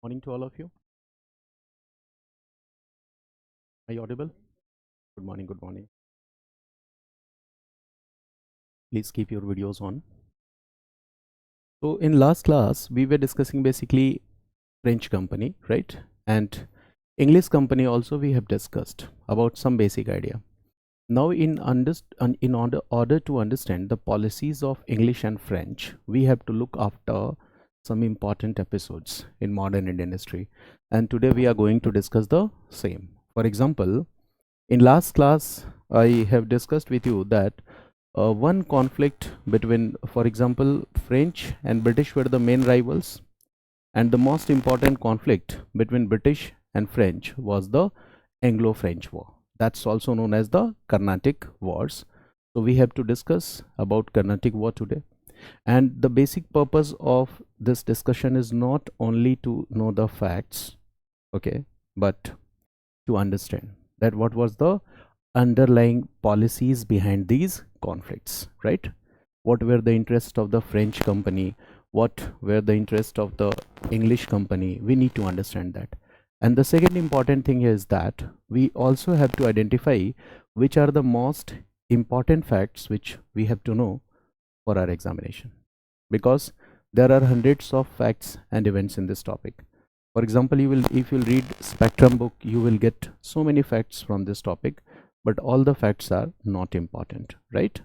Morning to all of you. Are you audible? Good morning, good morning. Please keep your videos on. So in last class, we were discussing basically French company, right? And English company also we have discussed about some basic idea. Now in order to understand the policies of English and French, we have to look after some important episodes in modern Indian history. And today we are going to discuss the same. For example, in last class, I have discussed with you that one conflict between, for example, French and British were the main rivals, and the most important conflict between British and French was the Anglo-French War. That's also known as the Carnatic Wars. So we have to discuss about Carnatic War today. And the basic purpose of this discussion is not only to know the facts, okay, but to understand that what was the underlying policies behind these conflicts, right? What were the interests of the French company? What were the interests of the English company? We need to understand that. And the second important thing is that we also have to identify which are the most important facts which we have to know for our examination, because there are hundreds of facts and events in this topic. For example, if you read Spectrum book, you will get so many facts from this topic, but all the facts are not important, right?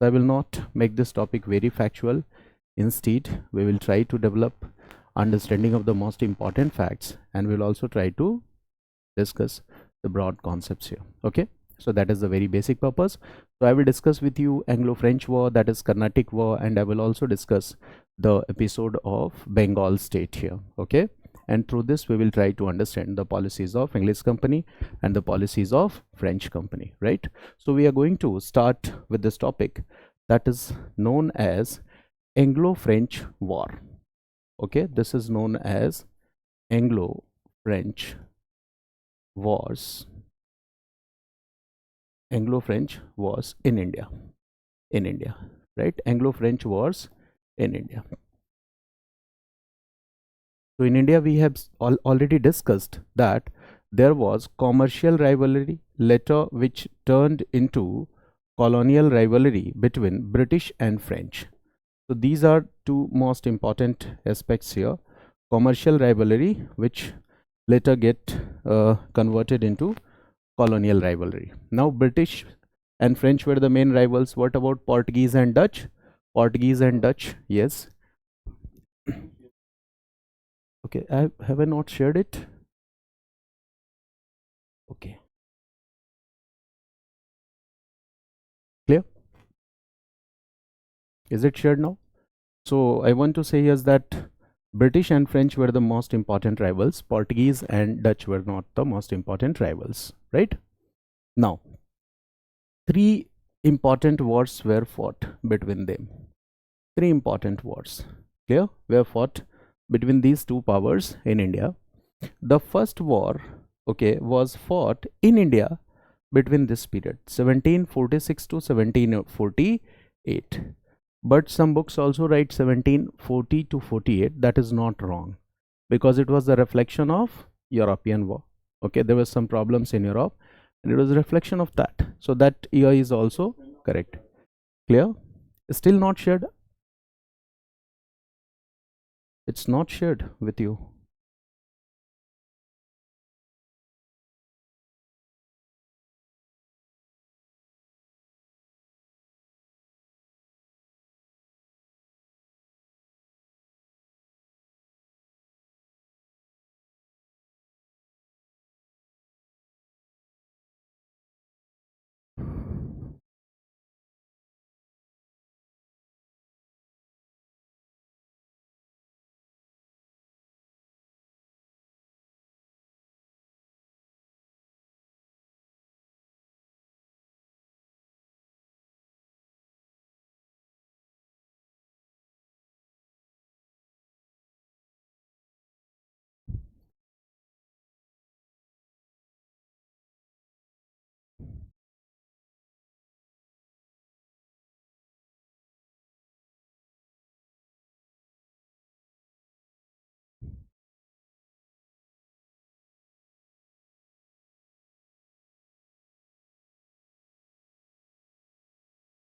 So I will not make this topic very factual. Instead, we will try to develop understanding of the most important facts, and we'll also try to discuss the broad concepts here. Okay, so that is the very basic purpose. So I will discuss with you Anglo-French War, that is Carnatic War, and I will also discuss the episode of Bengal state here. Okay, and through this we will try to understand the policies of English company and the policies of French company, right? So we are going to start with this topic that is known as Anglo-French War. Okay, this is known as Anglo-French Wars. Anglo-French Wars in India, right? Anglo-French Wars in India. So in India, we have already discussed that there was commercial rivalry later which turned into colonial rivalry between British and French. So these are two most important aspects here. Commercial rivalry which later get converted into colonial rivalry. Now British and French were the main rivals. What about Portuguese and Dutch? Portuguese and Dutch, yes. Okay, have I not shared it? Okay, clear? Is it shared now? So I want to say is that British and French were the most important rivals. Portuguese and Dutch were not the most important rivals, right? Now, three important wars were fought between them. Three important wars, clear, were fought between these two powers in India. The first war, okay, was fought in India between this period 1746 to 1748, but some books also write 1740 to 48. That is not wrong, because it was the reflection of European war. Okay, there were some problems in Europe and it was a reflection of that, so that year is also correct. Clear? Still not shared? It's not shared with you.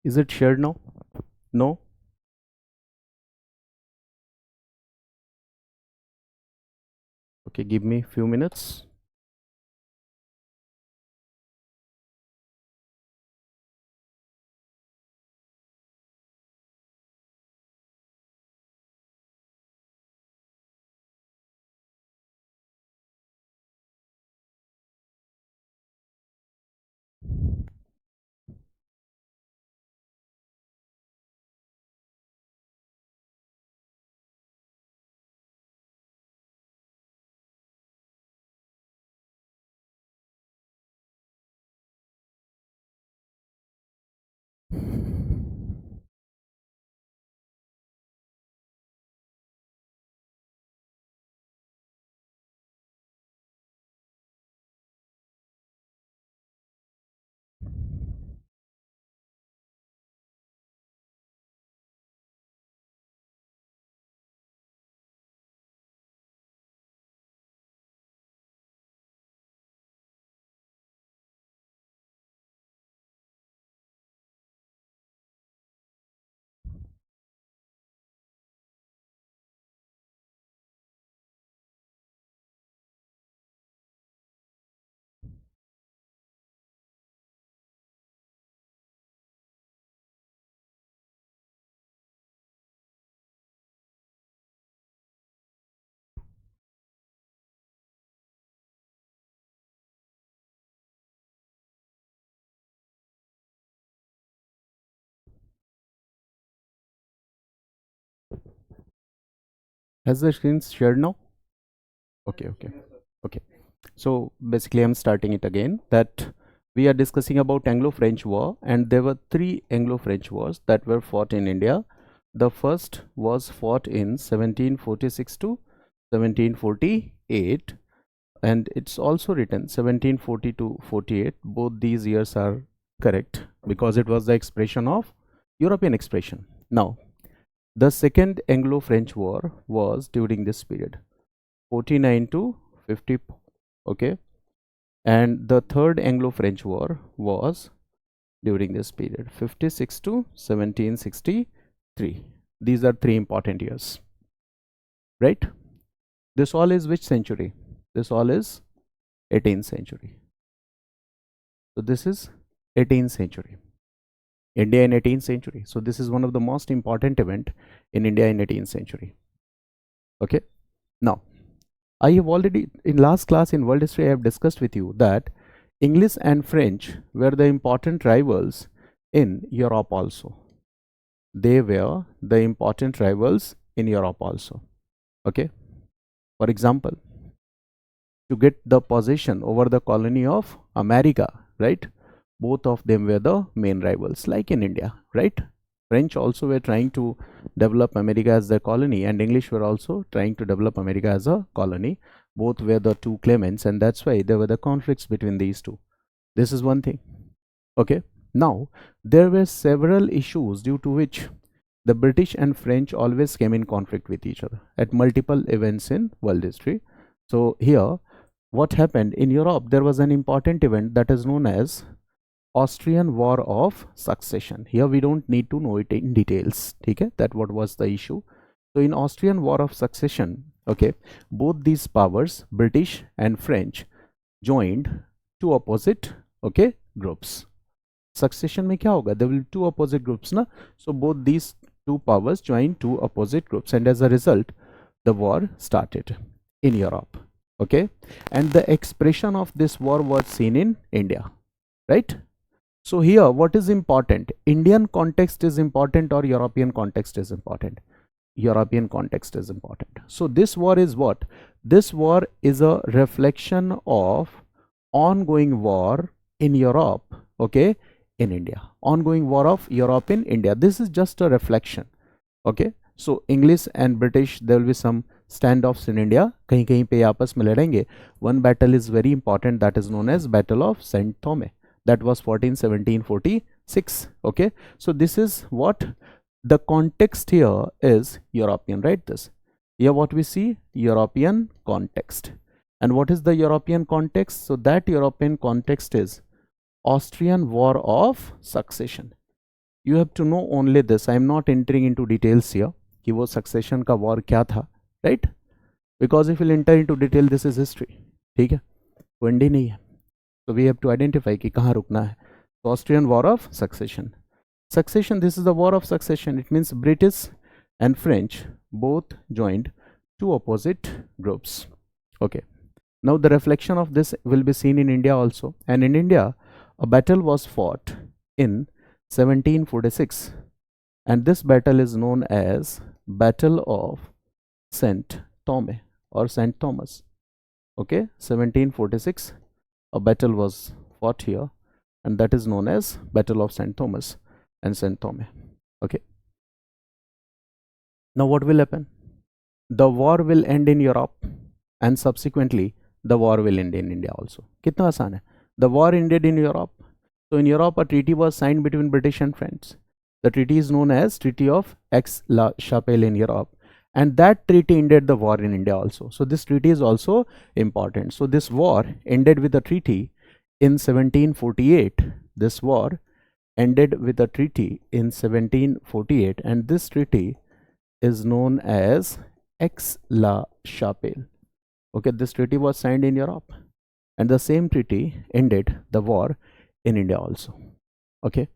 Is it shared now? No? Okay, give me few minutes. Has the screen shared now? Okay, okay, okay. So basically I'm starting it again, that we are discussing about Anglo-French War, and there were three Anglo-French wars that were fought in India. The first was fought in 1746 to 1748, and it's also written 1740 to 48. Both these years are correct because it was the expression of European expression. Now, the second Anglo-French War was during this period, 49 to 50. Okay, and the third Anglo-French War was during this period, 56 to 1763. These are three important years, right? This all is which century? This all is 18th century. So this is 18th century. India in 18th century. So this is one of the most important event in India in 18th century. Okay. Now, I have already in last class in world history I have discussed with you that English and French were the important rivals in Europe also. They were the important rivals in Europe also. Okay. For example, to get the possession over the colony of America, right? Both of them were the main rivals, like in India, right? French also were trying to develop America as their colony, and English were also trying to develop America as a colony. Both were the two claimants, and that's why there were the conflicts between these two. This is one thing. Okay. Now, there were several issues due to which the British and French always came in conflict with each other at multiple events in world history. So here, what happened in Europe, there was an important event that is known as Austrian War of Succession. Here we don't need to know it in details. Okay, that what was the issue. So in Austrian War of Succession, okay, both these powers, British and French, joined two opposite, okay, groups. Succession में क्या होगा? There will be two opposite groups, na? So both these two powers joined two opposite groups, and as a result, the war started in Europe. Okay, and the expression of this war was seen in India, right? So here, what is important? Indian context is important or European context is important? European context is important. So this war is what? This war is a reflection of ongoing war in Europe, okay, in India. Ongoing war of Europe in India. This is just a reflection, okay. So English and British, there will be some standoffs in India. कहीं कहीं पे आपस में लड़ेंगे. One battle is very important, that is known as Battle of Saint Thome. That was 1746. Okay, so this is what the context here is European, right? This here what we see, European context. And what is the European context? So that European context is Austrian War of Succession. You have to know only this. I am not entering into details here कि वो succession का war क्या था, right? Because if you enter into detail, this is history. ठीक है, वो and he नहीं है. So we have to identify कि कहाँ रुकना है. So Austrian War of Succession. Succession, this is the war of succession. It means British and French both joined two opposite groups. Okay. Now the reflection of this will be seen in India also. And in India, a battle was fought in 1746. And this battle is known as Battle of St. Thomas or St. Thomas. Okay, 1746, a battle was fought here, and that is known as Battle of St. Thomas and St. Thomas. Okay. Now what will happen? The war will end in Europe, and subsequently the war will end in India also. कितना आसान है. The war ended in Europe. So in Europe, a treaty was signed between British and French. The treaty is known as Treaty of Aix-la-Chapelle in Europe, and that treaty ended the war in India also. So this treaty is also important. So this war ended with a treaty in 1748. This war ended with a treaty in 1748, and this treaty is known as Aix-la-Chapelle. Okay, this treaty was signed in Europe, and the same treaty ended the war in India also. Okay.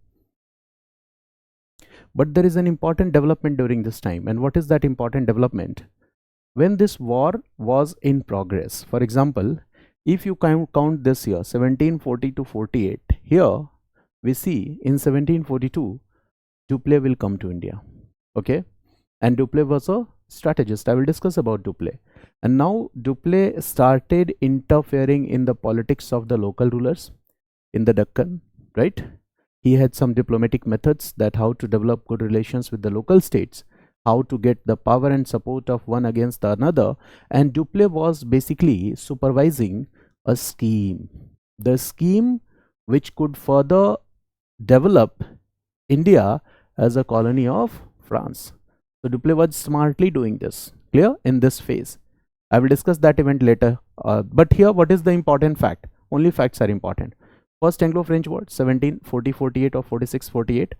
But there is an important development during this time. And what is that important development? When this war was in progress, for example, if you count this year, 1740 to 48, here we see in 1742, Dupleix will come to India. Okay. And Dupleix was a strategist. I will discuss about Dupleix. And now Dupleix started interfering in the politics of the local rulers in the Deccan, right? He had some diplomatic methods that how to develop good relations with the local states, how to get the power and support of one against another. And Dupleix was basically supervising a scheme, the scheme which could further develop India as a colony of France. So Dupleix was smartly doing this. Clear? In this phase, I will discuss that event later. But here, what is the important fact? Only facts are important. First Anglo-French War, 1740-48 or 46-48.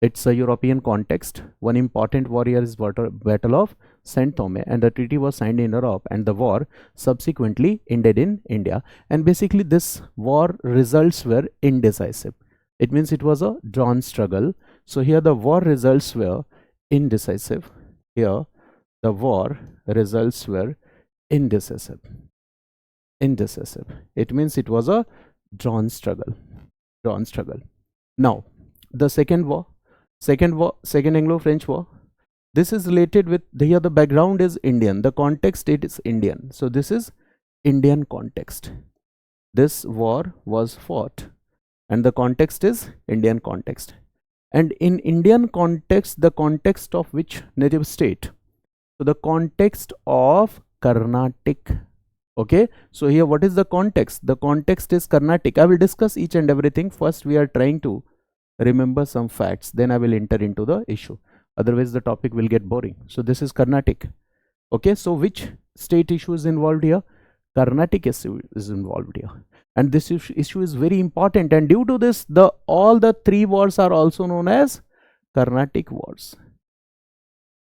It's a European context. One important war here is Battle of St. Thomas, and the treaty was signed in Europe, and the war subsequently ended in India. And basically this war results were indecisive. It means it was a drawn struggle. So here the war results were indecisive. Here the war results were indecisive. Indecisive. It means it was a drawn struggle. Now the second Anglo-French War, this is related with here the background is Indian, the context it is Indian. So this is Indian context. This war was fought and the context is Indian context. And in Indian context, the context of which native state? So the context of Carnatic. Okay, so here what is the context? The context is Carnatic. I will discuss each and everything. First we are trying to remember some facts, then I will enter into the issue. Otherwise the topic will get boring. So this is Carnatic. Okay, so which state issue is involved here? Carnatic issue is involved here. And this issue is very important, and due to this all the three wars are also known as Carnatic Wars.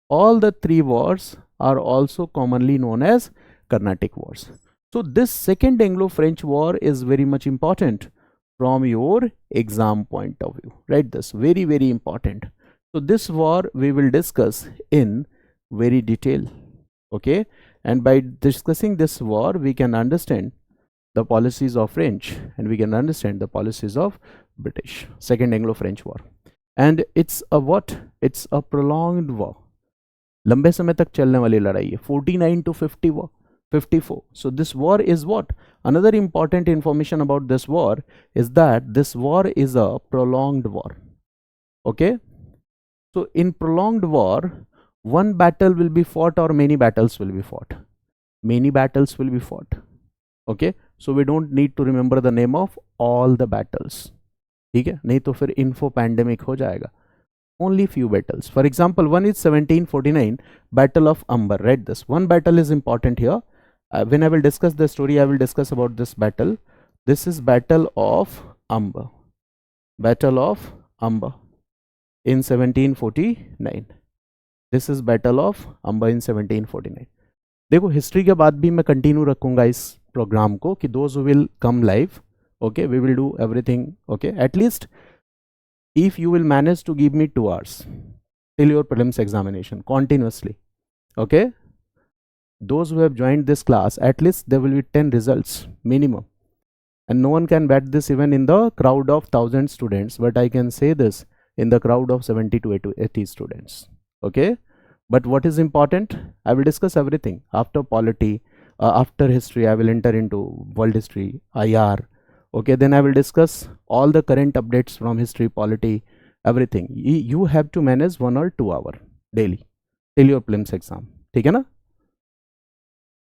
All the three wars are also commonly known as Carnatic Wars. So this second Anglo-French War is very much important from your exam point of view. Write this, very, very important. So this war we will discuss in very detail. Okay, and by discussing this war we can understand the policies of French and we can understand the policies of British. Second Anglo-French War, and it's a what? It's a prolonged war. लंबे समय तक चलने वाली लड़ाई है. 49 to 54. So this war is what? Another important information about this war is that this war is a prolonged war. Okay, so in prolonged war, one battle will be fought or many battles will be fought. Many battles will be fought. Okay, so we don't need to remember the name of all the battles. ठीक है, नहीं तो फिर info pandemic हो जाएगा. Only few battles. For example, one is 1749 Battle of Amber. Read this. One battle is important here. When I will discuss the story, I will discuss about this battle. This is Battle of Amber. Battle of Amber. in 1749. This is Battle of Amba in 1749. देखो history के बाद भी मैं continue रखूंगा इस प्रोग्राम को कि those will come live, okay, we will do everything, okay, at least if you will manage to give me 2 hours till your prelims examination continuously, okay, those who have joined this class, at least there will be 10 results minimum, and no one can bet this even in the crowd of 1000 students, but I can say this in the crowd of 70 to 80 students, okay. But what is important, I will discuss everything after polity, after history I will enter into world history, IR, okay, then I will discuss all the current updates from history, polity, everything. You have to manage 1 or 2 hour daily till your prelims exam, ठीक है ना?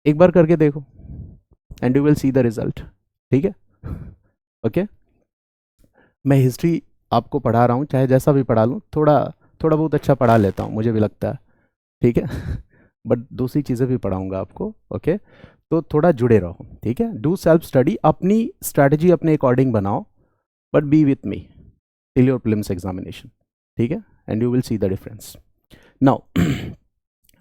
एक बार करके देखो and you will see the result, ठीक है? Okay, मैं history आपको पढ़ा रहा हूँ, चाहे जैसा भी पढ़ा लूँ, थोड़ा बहुत अच्छा पढ़ा लेता हूँ, मुझे भी लगता है, ठीक है, बट दूसरी चीज़ें भी पढ़ाऊँगा आपको, ओके, तो थोड़ा जुड़े रहो, ठीक है। डू सेल्फ स्टडी, अपनी स्ट्रैटेजी अपने अकॉर्डिंग बनाओ, but B with me till your prelims examination, ठीक है, and you will see the difference. Now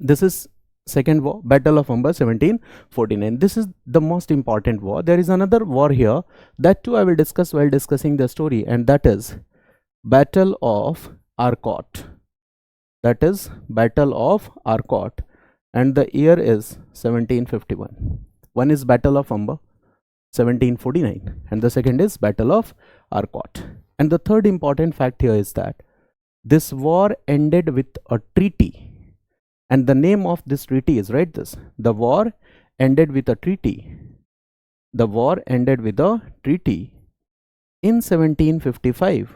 this is second war, Battle of Amba 1749. This is the most important war. There is another war here, that too I will discuss while discussing the story, and that is Battle of Arcot. That is Battle of Arcot, and the year is 1751. One is Battle of Amba 1749 and the second is Battle of Arcot. And the third important fact here is that this war ended with a treaty, and the name of this treaty is, write this, the war ended with a treaty. The war ended with a treaty in 1755.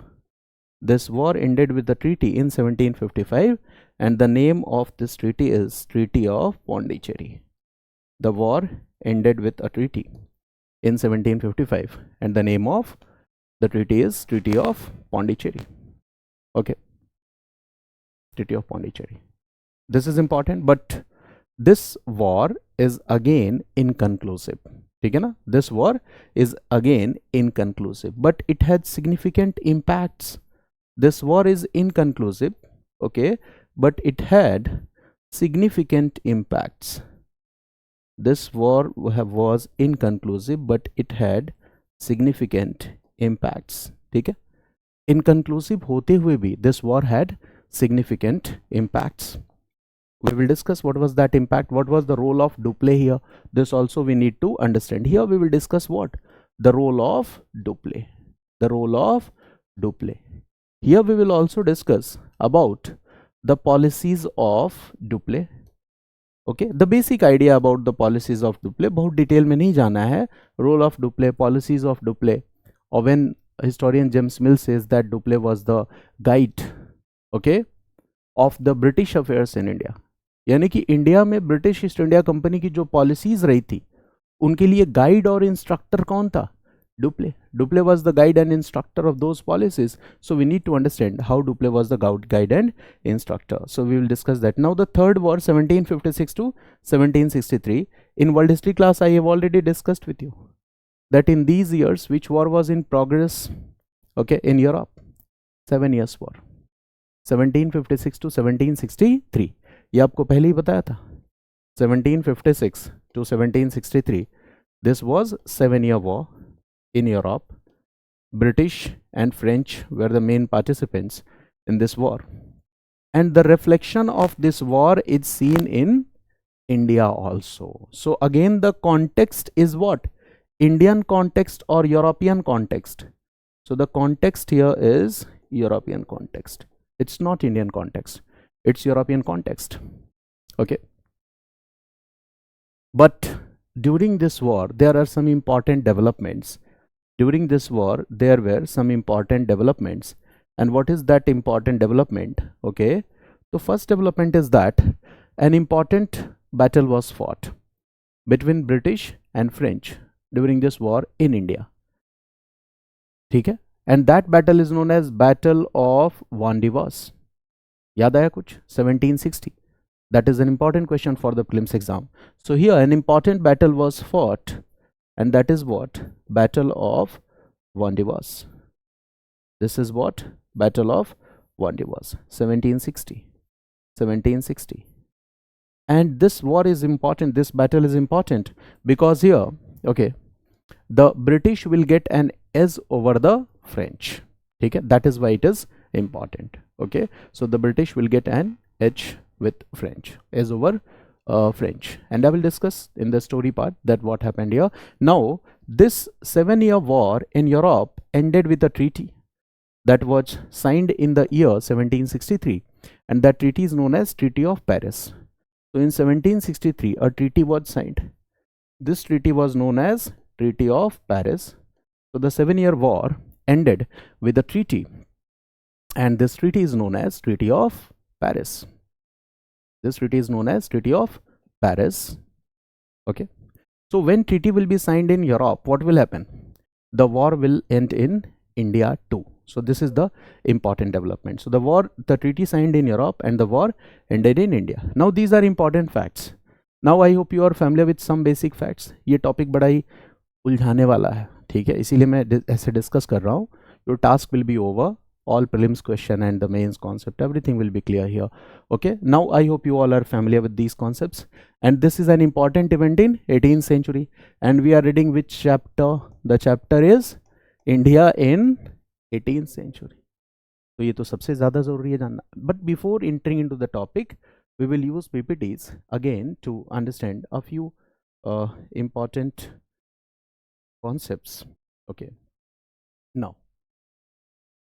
This war ended with the treaty in 1755, and the name of this treaty is Treaty of Pondicherry. The war ended with a treaty in 1755, and the name of the treaty is Treaty of Pondicherry. Okay, Treaty of Pondicherry. This is important, but this war is again inconclusive, ठीक है ना? This war is again inconclusive, but it had significant impacts. This war is inconclusive, okay, but it had significant impacts. This war was inconclusive, but it had significant impacts, ठीक है? Inconclusive होते हुए भी this war had significant impacts. We will discuss what was that impact, what was the role of Dupleix here. This also we need to understand. Here we will discuss what? The role of Dupleix. The role of Dupleix. Here we will also discuss about the policies of Dupleix. Okay, the basic idea about the policies of Dupleix, बहुत detail में नहीं जाना है. Role of Dupleix, policies of Dupleix. Or when historian James Mill says that Dupleix was the guide, okay, of the British affairs in India. यानी कि India में British east India company की जो पॉलिसीज रही थी, उनके लिए गाइड और इंस्ट्रक्टर कौन था? Dupleix. Dupleix was the guide and instructor of those policies. So we need to understand how Dupleix was the guide and instructor. So we will discuss that. Now the third war, 1756 to 1763. In world history class, I have already discussed with you that in these years, which war was in progress? Okay, in Europe, 7 years war, 1756 to 1763. ये आपको पहले ही बताया था. 1756 to 1763. This was 7-year war in Europe. British and French were the main participants in this war, and the reflection of this war is seen in India also. So again the context is what? Indian context or European context? So the context here is European context. It's not Indian context, it's European context. Okay, but during this war there are some important developments. During this war there were some important developments, and what is that important development? Okay, the first development is that an important battle was fought between British and French during this war in India, ठीक है, and that battle is known as Battle of Wandiwash. याद आया कुछ? 1760. That is an important question for the prelims exam. So here an important battle was fought, and that is what? Battle of Wandiwash. This is what? Battle of Wandiwash, 1760. And this war is important, this battle is important, because here, okay, the British will get an edge over the French. Okay, that is why it is important. Okay, so the British will get an edge with French, edge over French, and I will discuss in the story part that what happened here. Now, this 7-year war in Europe ended with a treaty that was signed in the year 1763, and that treaty is known as Treaty of Paris. So in 1763, a treaty was signed. This treaty was known as Treaty of Paris. So the 7-year war ended with a treaty, and this treaty is known as Treaty of Paris. This treaty is known as Treaty of Paris. Okay. So when treaty will be signed in Europe, what will happen? The war will end in India too. So this is the important development. So the treaty signed in Europe and the war ended in India. Now these are important facts. Now I hope you are familiar with some basic facts. ये topic बड़ा ही उलझाने वाला है, ठीक है, इसीलिए मैं ऐसे discuss कर रहा हूँ. Your task will be over. All prelims question and the mains concept, everything will be clear here. Okay, now I hope you all are familiar with these concepts, and this is an important event in 18th century, and we are reading which chapter? The chapter is India in 18th century. तो ये तो सबसे ज़्यादा ज़रूरी है जानना. But before entering into the topic, we will use PPTs again to understand a few important concepts. Okay, now,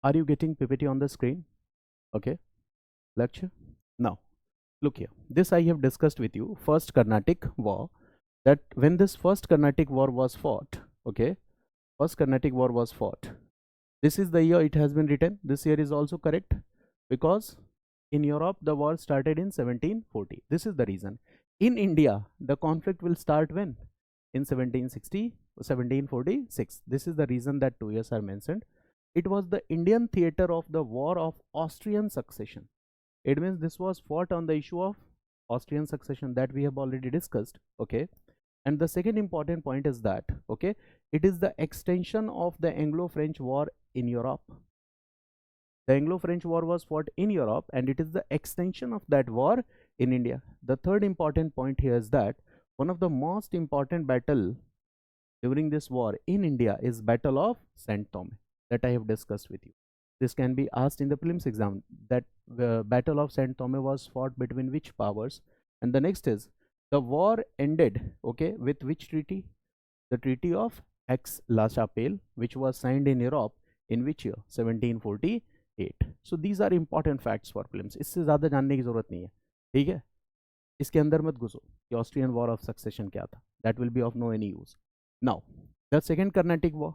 are you getting PPT on the screen? Okay, lecture. Now, look here. This I have discussed with you. First Carnatic War. That when this first Carnatic War was fought, okay, first Carnatic War was fought. This is the year it has been written. This year is also correct because in Europe the war started in 1740. This is the reason. In India, the conflict will start when? In 1760, 1746. This is the reason that 2 years are mentioned. It was the Indian theater of the War of Austrian Succession. It means this was fought on the issue of Austrian succession that we have already discussed. Okay, and the second important point is that, okay, it is the extension of the Anglo-French War in Europe. The Anglo-French War was fought in Europe, and it is the extension of that war in India. The third important point here is that one of the most important battle during this war in India is Battle of Saint Thomas, that I have discussed with you. This can be asked in the prelims exam, that the Battle of Saint Thomas was fought between which powers. And the next is, the war ended, okay, with which treaty? The Treaty of Aix-la-Chapelle, which was signed in Europe in which year? 1748. So these are important facts for prelims. इससे ज़्यादा जानने की ज़रूरत नहीं है, ठीक है. इसके अंदर मत घुसो कि ऑस्ट्रियन वॉर ऑफ सक्सेशन क्या था. That will be of no any use. Now, the second Carnatic War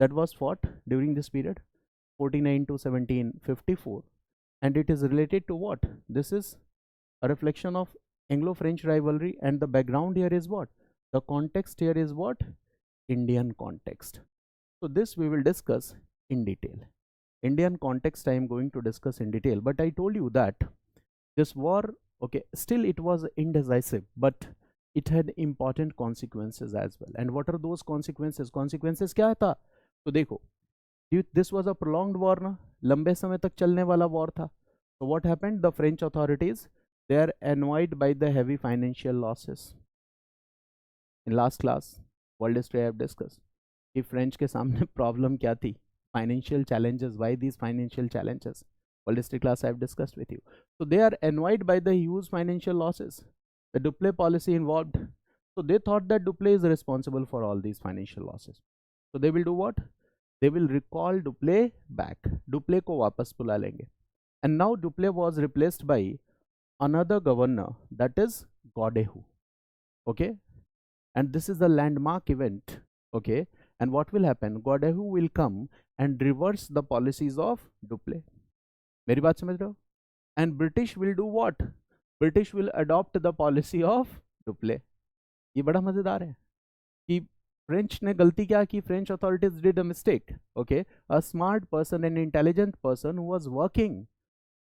that was fought during this period, 49 to 1754, and it is related to what? This is a reflection of Anglo-French rivalry, and the background here is what? The context here is what? Indian context. So this we will discuss in detail. Indian context I am going to discuss in detail, but I told you that this war, okay, still it was indecisive, but it had important consequences as well. And what are those consequences? Consequences क्या था? तो देखो, this was a prolonged war ना, लंबे समय तक चलने वाला war था. So what happened? The French authorities, they are annoyed by the heavy financial losses. In last class, world history I have discussed कि French के सामने problem क्या थी? Financial challenges. Why these financial challenges? World history class I have discussed with you. So they are annoyed by the huge financial losses, the Dupleix policy involved. So they thought that Dupleix is responsible for all these financial losses. So they will do what? They will recall Dupleix back. Dupleix को वापस बुला लेंगे. And now Dupleix was replaced by another governor, that is Godehou. Okay, and this is the landmark event. Okay, and what will happen? Godehou will come and reverse the policies of Dupleix. मेरी बात समझ रहे हो? And British will do what? British will adopt the policy of Dupleix. ये बड़ा मजेदार है कि French ने गलती क्या की? French authorities did a mistake. Okay, a smart person, an intelligent person who was working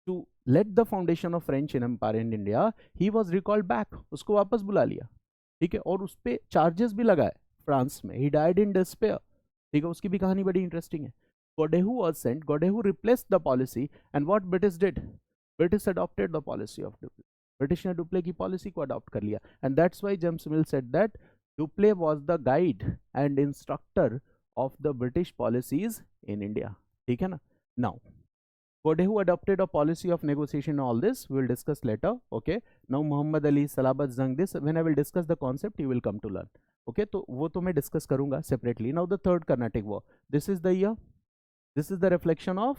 to let the foundation of French empire in India, he was recalled back. उसको वापस बुला लिया, ठीक है, और उस पे charges भी लगाए फ्रांस में. He died in despair. ठीक है, उसकी भी कहानी बड़ी इंटरेस्टिंग है. Godehu was sent. Godehu replaced the policy, and what British did? British adopted the policy of Dupleix. British ने Dupleix की policy को adopt कर लिया, and that's why James Mill said that Dupleix was the guide and instructor of the British policies in India. ठीक है ना? Now, Godehu adopted a policy of negotiation. All this we will discuss later. Okay. Now Muhammad Ali, Salabat Jung, this when I will discuss the concept, you will come to learn. Okay. तो वो तो मैं discuss करूँगा separately. Now the third Carnatic War. This is the year. This is the reflection of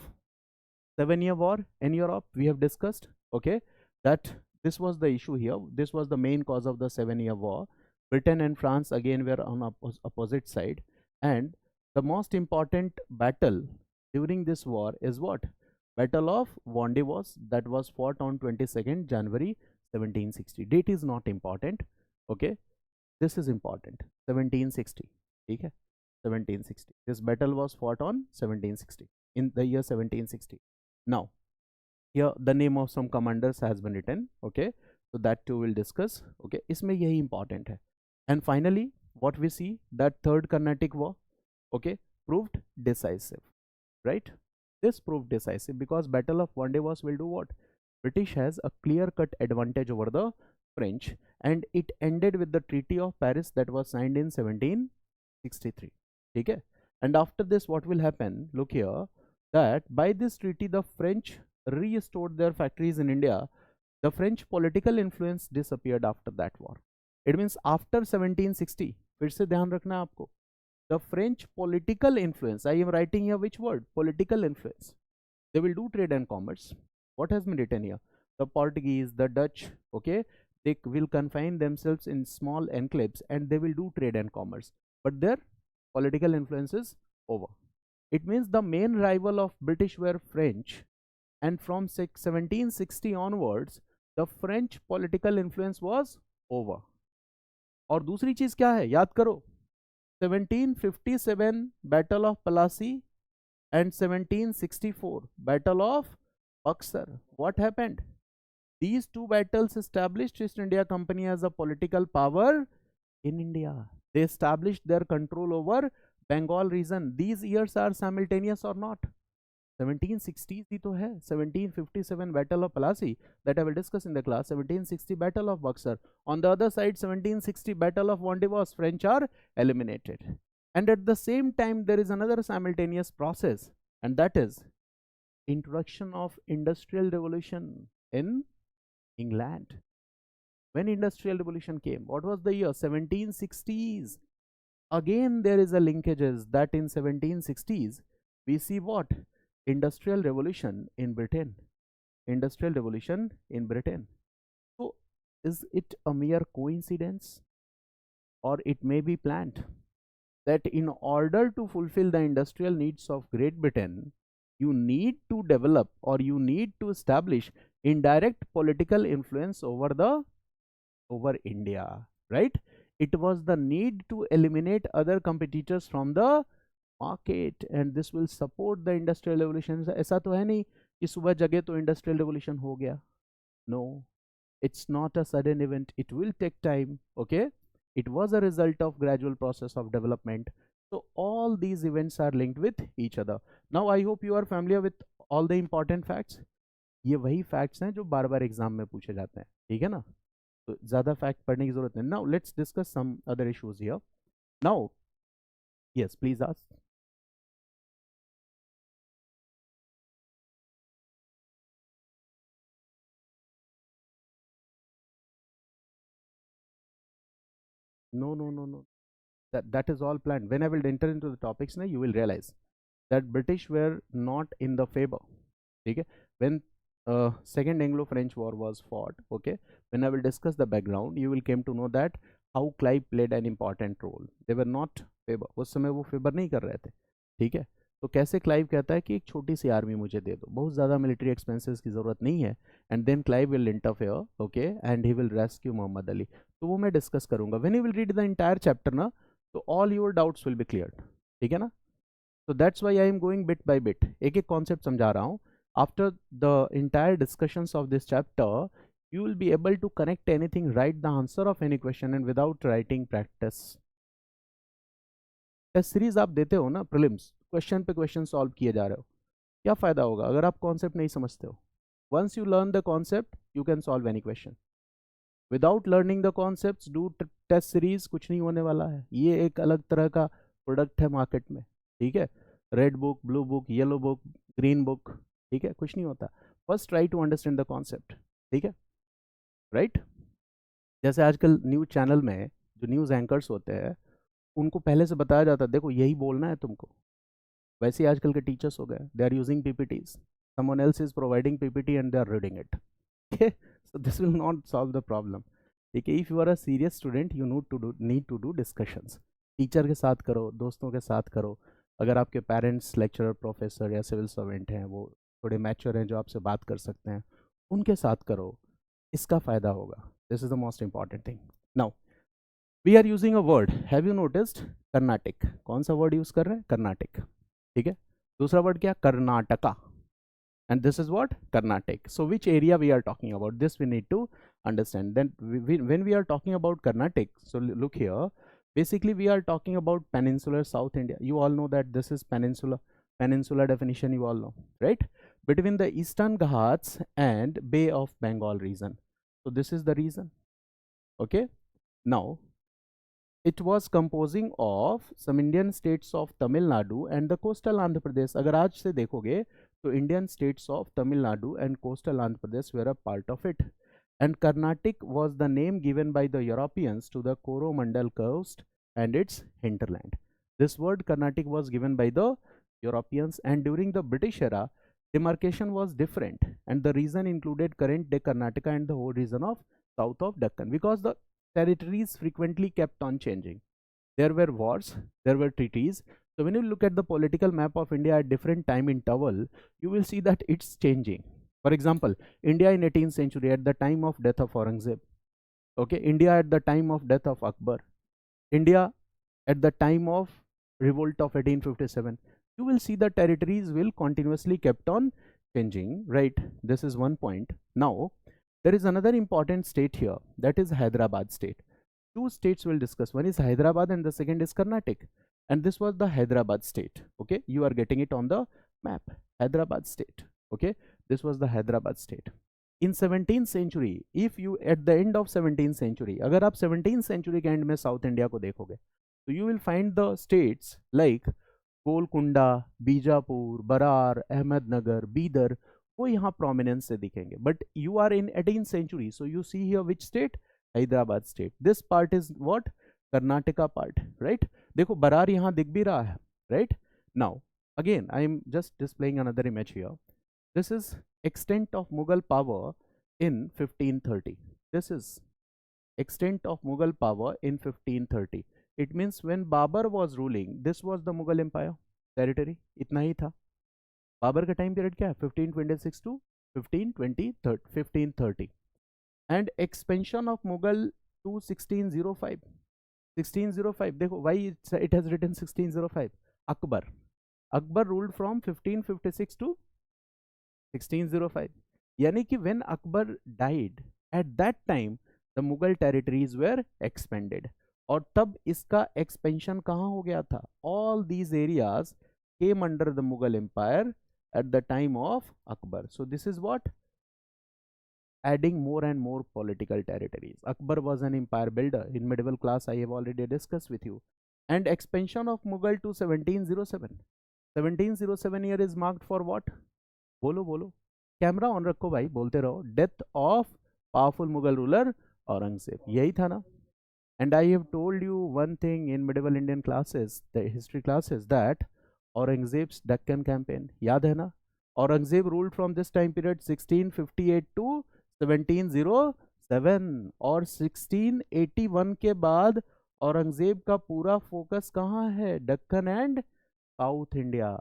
7-year war in Europe. We have discussed, okay, that this was the issue here. This was the main cause of the 7-year war. Britain and France again were on opposite side, and the most important battle during this war is what? Battle of Wandiwash, that was fought on 22nd January 1760. Date is not important, okay. This is important. 1760. Okay. 1760. This battle was fought on 1760, in the year 1760. Now, here the name of some commanders has been written. Okay, so that too we'll discuss. Okay, इसमें यही important है. And finally, what we see, that third Carnatic War, okay, proved decisive, right? This proved decisive because Battle of Wandiwash will do what? British has a clear-cut advantage over the French, and it ended with the Treaty of Paris that was signed in 1763. Okay, and after this what will happen? Look here, that by this treaty the French restored their factories in India. The French political influence disappeared after that war. It means after 1760, फिर से ध्यान रखना है आपको, the French political influence, I am writing here which word? Political influence. They will do trade and commerce. What has been written here? The Portuguese, the Dutch, okay, they will confine themselves in small enclaves and they will do trade and commerce, but their political influence is over. It means the main rival of British were French, and from 1760 onwards the French political influence was over. और दूसरी चीज क्या है, याद करो, 1757 Battle of Plassey and 1764 Battle of Buxar. What happened? These two battles established East India Company as a political power in India. They established their control over Bengal region. These years are simultaneous or not? 1760s ही तो है. 1757 Battle of Plassey that I will discuss in the class. 1760 Battle of Buxar. On the other side, 1760 Battle of Wandiwash. French are eliminated. And at the same time, there is another simultaneous process, and that is introduction of Industrial Revolution in England. When Industrial Revolution came, what was the year? 1760s. Again, there is a linkages that in 1760s we see what? Industrial Revolution in Britain. Industrial Revolution in Britain. So, is it a mere coincidence, or it may be planned that in order to fulfill the industrial needs of Great Britain, you need to develop or you need to establish indirect political influence over India, right? It was the need to eliminate other competitors from the market, and this will support the industrial revolution. ऐसा तो है नहीं कि सुबह जगे तो industrial revolution हो गया. No, it's not a sudden event. It will take time. Okay, it was a result of gradual process of development. So all these events are linked with each other. Now I hope you are familiar with all the important facts. ये वही facts हैं जो बार बार exam में पूछे जाते हैं, ठीक है ना? तो ज़्यादा फैक्ट पढ़ने की जरूरत नहीं. Now let's discuss some other issues here. Now, yes, please ask. No. That is all planned. When I will enter into the topics now, you will realize that British were not in the favor. Okay, when second Anglo-French War was fought, okay, when I will discuss the background, you will came to know that how Clive played an important role. They were not favor. उस समय वो favour नहीं कर रहे थे, ठीक है. तो कैसे क्लाइव कहता है कि एक छोटी सी आर्मी मुझे दे दो, बहुत ज़्यादा मिलिट्री एक्सपेंसेस की ज़रूरत नहीं है, and then Clive will interfere, okay, and he will rescue Mohammed Ali. तो वो मैं डिस्कस करूंगा. When you will read the entire chapter ना, तो all your doubts will be cleared, ठीक है ना. So that's why I am going bit by bit. एक एक कॉन्सेप्ट समझा रहा हूँ. After the entire discussions of this chapter, you will be able to connect anything, write the answer of any question, and without writing practice. Test series आप देते हो ना, prelims, question पे क्वेश्चन सॉल्व किए जा रहे हो, क्या फ़ायदा होगा अगर आप कॉन्सेप्ट नहीं समझते हो? Once you learn the concept you can solve any question. Without learning the concepts do test series, कुछ नहीं होने वाला है. ये एक अलग तरह का प्रोडक्ट है मार्केट में, ठीक है. Red book, blue book, yellow book, green book, ठीक है, कुछ नहीं होता. First try to understand the concept, ठीक है, राइट. जैसे आजकल न्यूज़ चैनल में जो न्यूज़ एंकर्स होते हैं उनको पहले से बताया जाता है देखो यही बोलना है तुमको. वैसे ही आजकल के टीचर्स हो गए, they are using PPTs, someone else is providing PPT and they are reading it. Okay, so this will not solve the problem. ठीक है, if you are a serious student you need to do discussions. Teacher के साथ करो, दोस्तों के साथ करो. अगर आपके पेरेंट्स लेक्चरर, प्रोफेसर या सिविल सर्वेंट हैं, वो थोड़े मैच्योर हैं जो आपसे बात कर सकते हैं, उनके साथ करो, इसका फ़ायदा होगा. This is the most important thing. Now we are using a word, have you noticed? Carnatic. कौन सा वर्ड यूज़ कर रहे हैं? कर्नाटिक, ठीक है. दूसरा वर्ड क्या? Karnataka. And this is what? Carnatic. So which area we are talking about? This we need to understand. Then when we are talking about Carnatic, so look here, basically we are talking about peninsular South India. You all know that this is peninsula definition, you all know, right? Between the Eastern Ghats and Bay of Bengal region. So this is the region, okay. Now it was composing of some Indian states of Tamil Nadu and the coastal Andhra Pradesh. अगर आज से देखोगे तो Indian states of Tamil Nadu and coastal Andhra Pradesh were a part of it. And Carnatic was the name given by the Europeans to the Coromandel coast and its hinterland. This word Carnatic was given by the Europeans, and during the British era, demarcation was different, and the region included current day Karnataka and the whole region of south of Deccan, because the territories frequently kept on changing. There were wars, there were treaties. So when you look at the political map of India at different time interval, you will see that it's changing. For example, India in 18th century at the time of death of Aurangzeb. Okay, India at the time of death of Akbar. India at the time of revolt of 1857. You will see the territories will continuously kept on changing, right? This is one point. Now, there is another important state here, that is Hyderabad state. Two states we'll discuss. One is Hyderabad and the second is Carnatic. And this was the Hyderabad state. Okay, you are getting it on the map. Hyderabad state. Okay, this was the Hyderabad state. In 17th century, if you at the end of 17th century, अगर आप 17th century के end में South India को देखोगे, so you will find the states like Golconda, Bijapur, Brar, Ahmednagar, Bidar, वो यहाँ prominence से दिखेंगे. But you are in 18th century, so you see here which state? Hyderabad state. This part is what? Karnataka part, right? देखो बरार यहाँ दिख भी रहा है, right? Now again I am just displaying another image here. This is extent of Mughal power in 1530. This is extent of Mughal power in 1530. It means when Babur was ruling, this was the Mughal empire territory. इतना ही था. बाबर का time period क्या है? 1526 to 1530. And expansion of Mughal to 1605. 1605. देखो why it has written 1605. Akbar ruled from 1556 to 1605. यानी कि when Akbar died, at that time the Mughal territories were expanded. और तब इसका expansion कहाँ हो गया था? All these areas came under the Mughal empire at the time of Akbar. So this is what? Adding more and more political territories. Akbar was an empire builder. In medieval class I have already discussed with you. And expansion of Mughal to 1707. 1707 year is marked for what? बोलो camera on रखो भाई, बोलते रहो. Death of powerful Mughal ruler Aurangzeb, यही था ना. And I have told you one thing in medieval Indian classes, the history classes, that Aurangzeb's Deccan campaign, याद है ना? Aurangzeb ruled from this time period 1658 to 1707, और 1681 के बाद औरंगजेब का पूरा फोकस कहाँ है? Deccan and south India.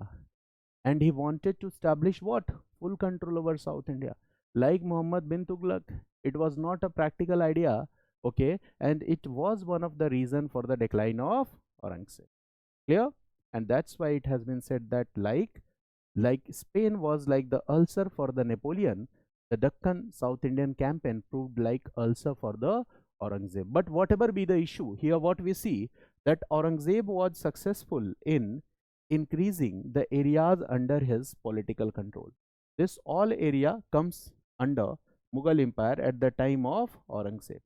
And he wanted to establish what? Full control over South India. Like Muhammad bin Tughlaq, it was not a practical idea, okay, and it was one of the reason for the decline of Aurangzeb. Clear? And that's why it has been said that like Spain was like the ulcer for the Napoleon, the Deccan South Indian campaign proved like ulcer for the Aurangzeb. But whatever be the issue, here what we see, that Aurangzeb was successful in increasing the areas under his political control. This all area comes under Mughal Empire at the time of Aurangzeb.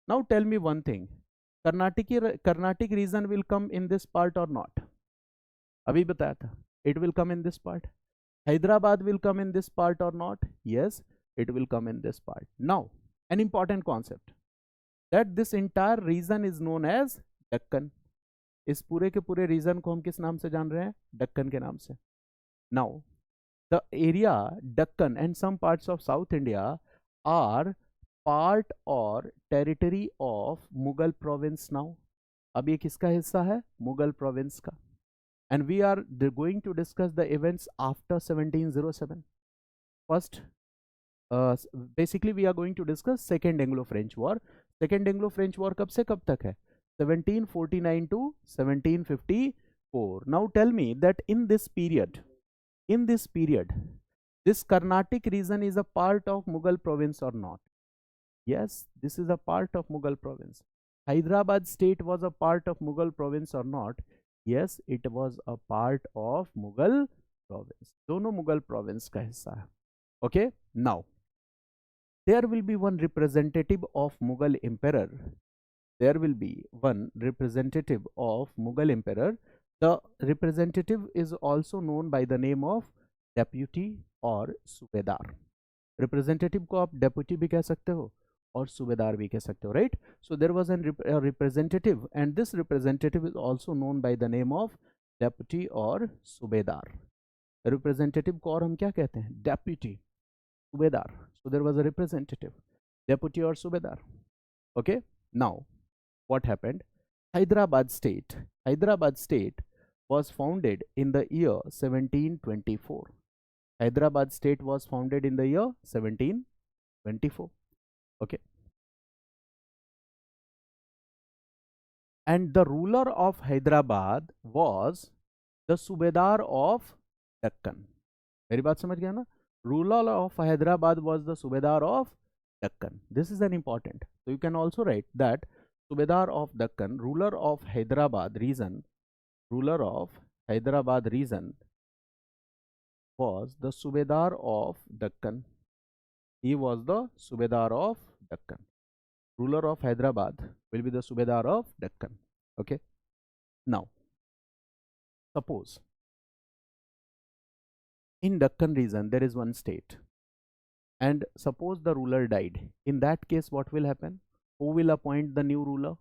Now tell me one thing, Carnatic region will come in this part or not? Abhi bataya tha. It will come in this part. Hyderabad will come in this part or not? Yes, it will come in this part. Now, an important concept, that this entire region is known as Deccan. इस पूरे के पूरे reason को हम किस नाम से जान रहे हैं? डक्कन के नाम से. Now the area Deccan and some parts of south India are part और territory of Mughal province now. अब ये किसका हिस्सा है? मुगल प्रोविंस का. And we are going to discuss the events after 1707. First basically we are going to discuss second Anglo French war. Second Anglo French war कब से कब तक है? 1749 to 1754. Now tell me that in this period, this Carnatic region is a part of Mughal province or not? Yes, this is a part of Mughal province. Hyderabad state was a part of Mughal province or not? Yes, it was a part of Mughal province. दोनों Mughal province का हिस्सा है. Okay, now there will be one representative of Mughal emperor. There will be one representative of Mughal emperor. The representative is also known by the name of deputy or सूबेदार. Representative को आप deputy भी कह सकते हो और सूबेदार भी कह सकते हो, right? So there was a representative, and this representative is also known by the name of deputy or सूबेदार. Representative को और हम क्या कहते हैं? Deputy, सूबेदार. So there was a representative, deputy or सूबेदार. Okay, now what happened? Hyderabad state was founded in the year 1724. Hyderabad state was founded in the year 1724. Okay, and the ruler of Hyderabad was the Subedar of Deccan. मेरी बात समझ गया ना? Ruler of Hyderabad was the Subedar of Deccan. This is an important. So you can also write that Subedar of Deccan, ruler of Hyderabad region was the Subedar of Deccan. He was the Subedar of Deccan. Ruler of Hyderabad will be the Subedar of Deccan. Okay. Now, suppose in Deccan region there is one state, and suppose the ruler died. In that case, what will happen? Who will appoint the new ruler?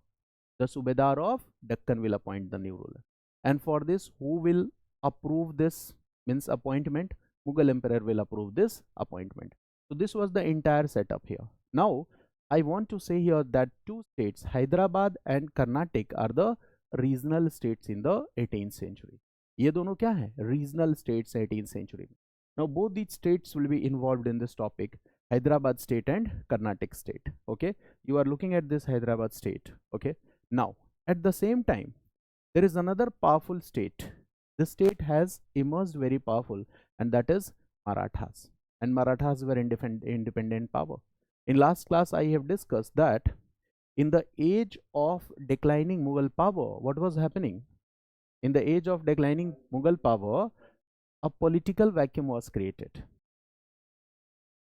The Subedar of Deccan will appoint the new ruler. And for this, who will approve this means appointment? Mughal emperor will approve this appointment. So this was the entire setup here. Now I want to say here that two states, Hyderabad and Carnatic, are the regional states in the 18th century. ये दोनों क्या है? Regional states 18th century. Now both these states will be involved in this topic. Hyderabad state and Carnatic state. Okay, you are looking at this Hyderabad state. Okay, now at the same time there is another powerful state. This state has emerged very powerful, and that is Marathas. And Marathas were independent power. In last class I have discussed that in the age of declining Mughal power, what was happening? In the age of declining Mughal power, a political vacuum was created.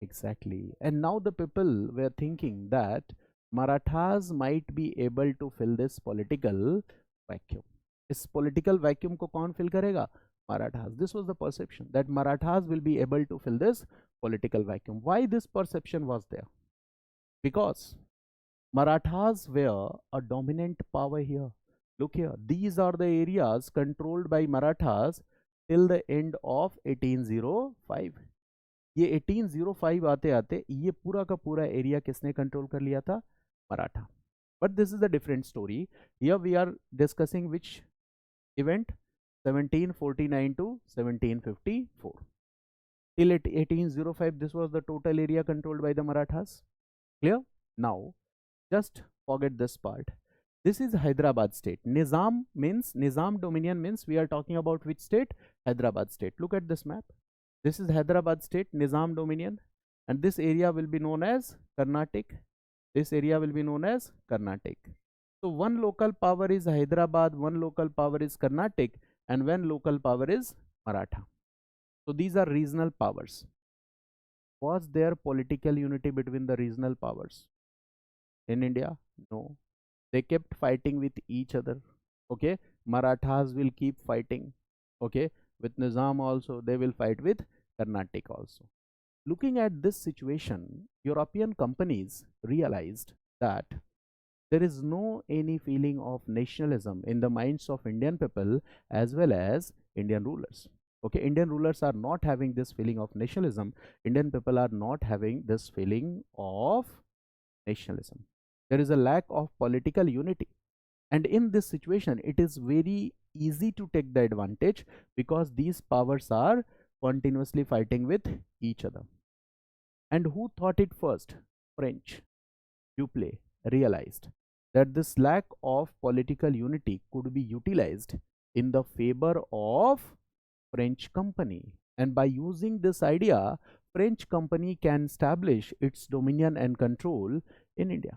Exactly. And now the people were thinking that Marathas might be able to fill this political vacuum. इस political vacuum को कौन fill करेगा? Marathas. This was the perception that Marathas will be able to fill this political vacuum. Why this perception was there? Because Marathas were a dominant power here. Look here, these are the areas controlled by Marathas till the end of 1805. ये 1805 आते आते ये पूरा का पूरा area किसने control कर लिया था? Maratha. But this is a different story. Here we are discussing which event? 1749 to 1754. Till 1805, this was the total area controlled by the Marathas. Clear? Now, just forget this part. This is Hyderabad state. Nizam dominion means we are talking about which state? Hyderabad state. Look at this map. This is Hyderabad state, Nizam dominion, and this area will be known as Carnatic. This area will be known as Carnatic. So one local power is Hyderabad, one local power is Carnatic, and when local power is Maratha. So these are regional powers. Was there political unity between the regional powers in India? No. They kept fighting with each other. Okay, Marathas will keep fighting. Okay, with Nizam also they will fight with Carnatic also. Looking at this situation, European companies realized that there is no any feeling of nationalism in the minds of Indian people as well as Indian rulers. Okay, Indian rulers are not having this feeling of nationalism. Indian people are not having this feeling of nationalism. There is a lack of political unity, and in this situation it is very easy to take the advantage because these powers are continuously fighting with each other. And who thought it first? French. Dupleix realized that this lack of political unity could be utilized in the favor of French company, and by using this idea French company can establish its dominion and control in India.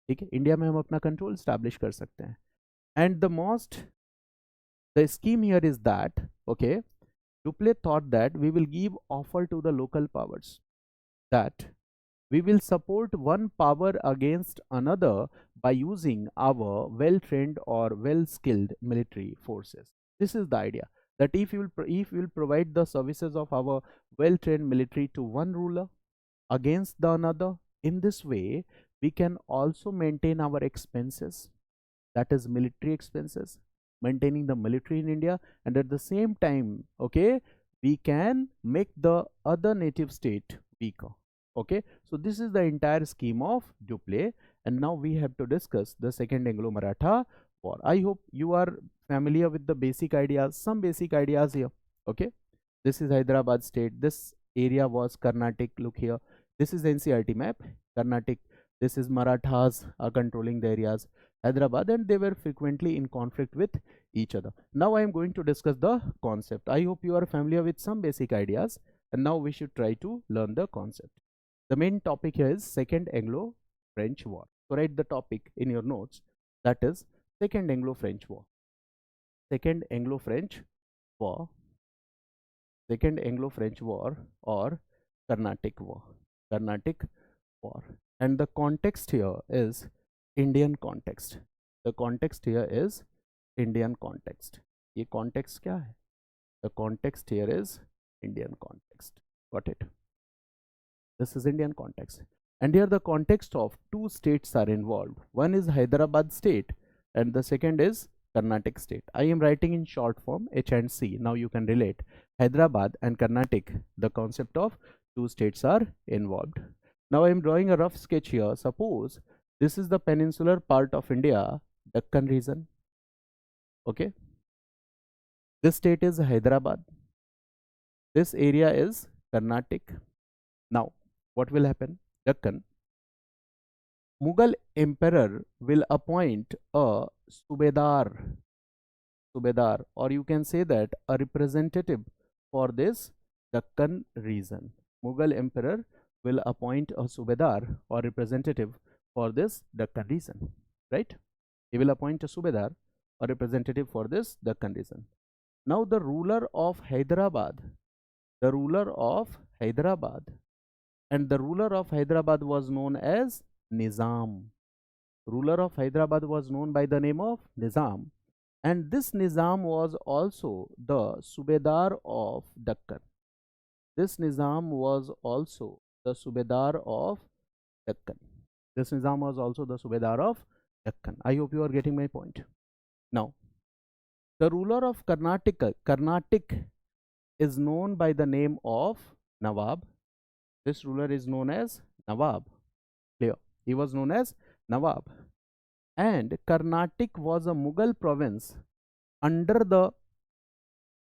ठीक है, India में हम अपना control establish कर सकते हैं. And the scheme here is that, okay, Dupleix thought that we will give offer to the local powers, that we will support one power against another by using our well-trained or well-skilled military forces. This is the idea, that if you will provide the services of our well-trained military to one ruler against the another, in this way we can also maintain our expenses, that is military expenses, maintaining the military in India, and at the same time, okay, we can make the other native state weaker. Okay, so this is the entire scheme of Dupleix, and now we have to discuss the Second Anglo-Maratha War. I hope you are familiar with the basic ideas, some basic ideas here. Okay, this is Hyderabad state, this area was Carnatic. Look here, this is NCERT map, Carnatic. This is Marathas are controlling the areas, Hyderabad, and they were frequently in conflict with each other. Now I am going to discuss the concept. I hope you are familiar with some basic ideas, and now we should try to learn the concept. The main topic here is Second Anglo-French War. So write the topic in your notes, that is Second Anglo-French War. Second Anglo-French War. Second Anglo-French War or Carnatic War. Carnatic War. And the context here is Indian context. The context here is Indian context. ये context क्या है? The context here is Indian context. Got it? This is Indian context. And here the context of two states are involved. One is Hyderabad state and the second is Carnatic state. I am writing in short form H and C. Now you can relate. Hyderabad and Carnatic, the concept of two states are involved. Now I am drawing a rough sketch here. Suppose this is the peninsular part of India, Deccan region. Okay. This state is Hyderabad. This area is Carnatic. Now, what will happen? Deccan. Mughal emperor will appoint a subedar, or you can say that a representative for this Deccan region. Mughal emperor will appoint a subedar or representative for this Deccan region, right? He will appoint a subedar or representative for this Deccan region. Now the ruler of Hyderabad, and the ruler of Hyderabad was known as Nizam. Ruler of Hyderabad was known by the name of Nizam, and this Nizam was also the subedar of Deccan. This Nizam was also the subedar of Deccan. This Nizam was also the subedar of Deccan. I hope you are getting my point. Now, the ruler of Carnatic is known by the name of Nawab. This ruler is known as Nawab. Clear? He was known as Nawab. And Carnatic was a Mughal province under the,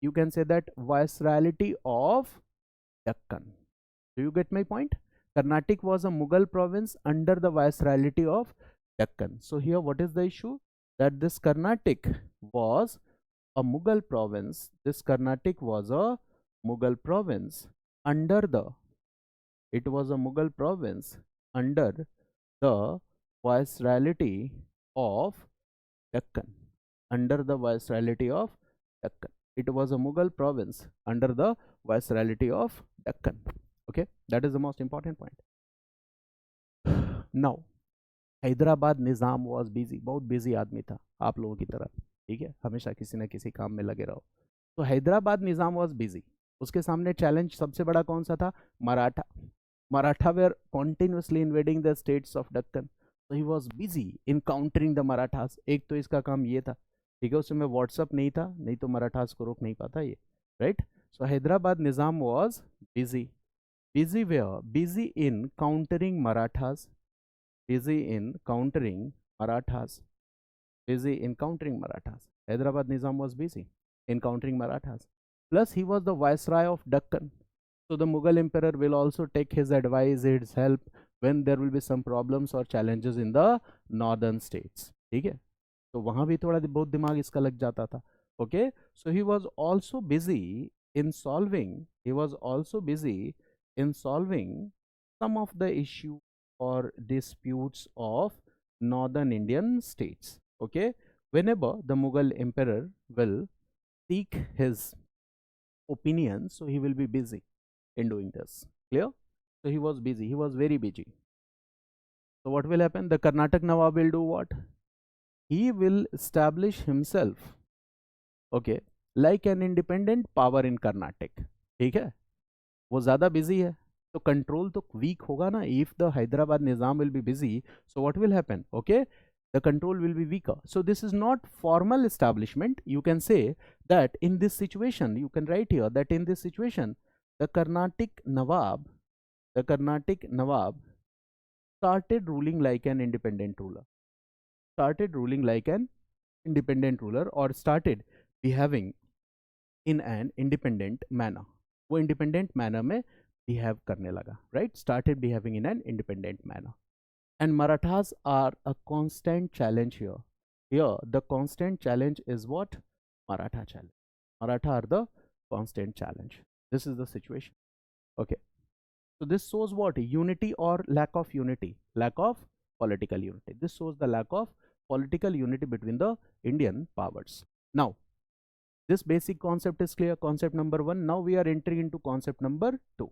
you can say that, viceroyalty of Deccan. Do you get my point? Carnatic was a Mughal province under the viceroyalty of Deccan. So here what is the issue? That this Carnatic was a Mughal province. This Carnatic was a Mughal province under the, it was a Mughal province under the viceroyalty of Deccan. Under the viceroyalty of Deccan. It was a Mughal province under the viceroyalty of Deccan. Okay, that is the most important point. Now, Hyderabad Nizam was busy, बहुत busy आदमी था आप लोगों की तरह, ठीक है, हमेशा किसी न किसी काम में लगे रहो। तो हैदराबाद निज़ाम वॉज बिजी, उसके सामने चैलेंज सबसे बड़ा कौन सा था? Maratha. Maratha were continuously invading the states of Deccan, तो he was busy in countering the Marathas. एक तो इसका काम ये था, ठीक है, उस समय व्हाट्सअप नहीं था, नहीं तो मराठास को रोक नहीं पाता ये, right. So Hyderabad Nizam was busy, busy where, busy in countering Marathas, busy in countering Marathas, busy in countering Marathas. Hyderabad Nizam was busy in countering Marathas. Plus, he was the viceroy of Deccan. So, the Mughal emperor will also take his advice, his help when there will be some problems or challenges in the northern states. ठीक है, तो वहाँ भी थोड़ा बहुत दिमाग इसका लग जाता था. Okay, so he was also busy in solving, he was also busy in solving some of the issues or disputes of northern Indian states. Okay, whenever the Mughal emperor will seek his opinion, so he will be busy in doing this. Clear? So he was busy, he was very busy. So what will happen? The Carnatic Nawab will do what? He will establish himself, okay, like an independent power in Carnatic. ठीक है, वो ज़्यादा busy है तो control तो week होगा ना. If the Hyderabad Nizam will be busy, so what will happen? Okay, the control will be weaker. So this is not formal establishment. You can say that in this situation, you can write here that in this situation, the Carnatic Nawab started ruling like an independent ruler, or started behaving in an independent manner. वो independent manner में behave करने लगा, right? Started behaving in an independent manner. And Marathas are a constant challenge here. Here, the constant challenge is what? Maratha challenge. Maratha are the constant challenge. This is the situation. Okay. So this shows what? Unity or lack of unity? Lack of political unity. This shows the lack of political unity between the Indian powers. Now, this basic concept is clear. Concept number 1. Now we are entering into concept number 2.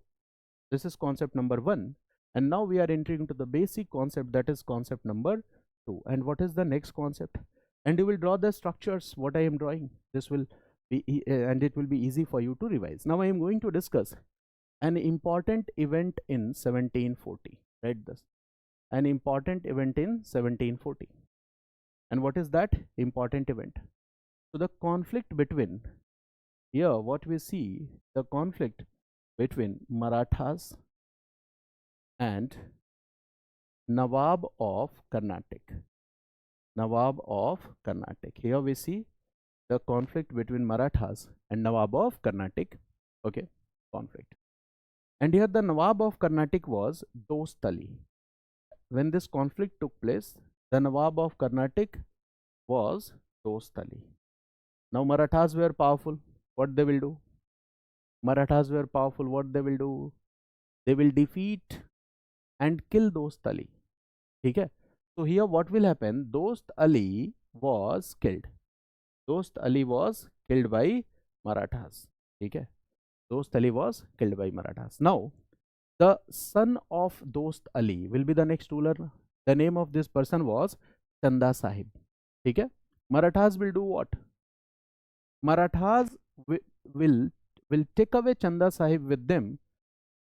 This is concept number 1. And now we are entering into the basic concept, that is concept number 2. And what is the next concept? And you will draw the structures what I am drawing. This will be and it will be easy for you to revise. Now I am going to discuss an important event in 1740. Write this. An important event in 1740. And what is that important event? So the conflict between, here what we see, the conflict between Marathas and Nawab of Carnatic. Nawab of Carnatic. Here we see the conflict between Marathas and Nawab of Carnatic. Okay, conflict. And here the Nawab of Carnatic was Dost Ali. When this conflict took place, the Nawab of Carnatic was Dost Ali. Now Marathas were powerful. What they will do? Marathas were powerful. What they will do? They will defeat and kill Dost Ali. Okay. So here what will happen? Dost Ali was killed. Dost Ali was killed by Marathas. Okay. Dost Ali was killed by Marathas. Now the son of Dost Ali will be the next ruler. The name of this person was Chanda Sahib. Okay. Marathas will do what? Marathas will take away Chanda Sahib with them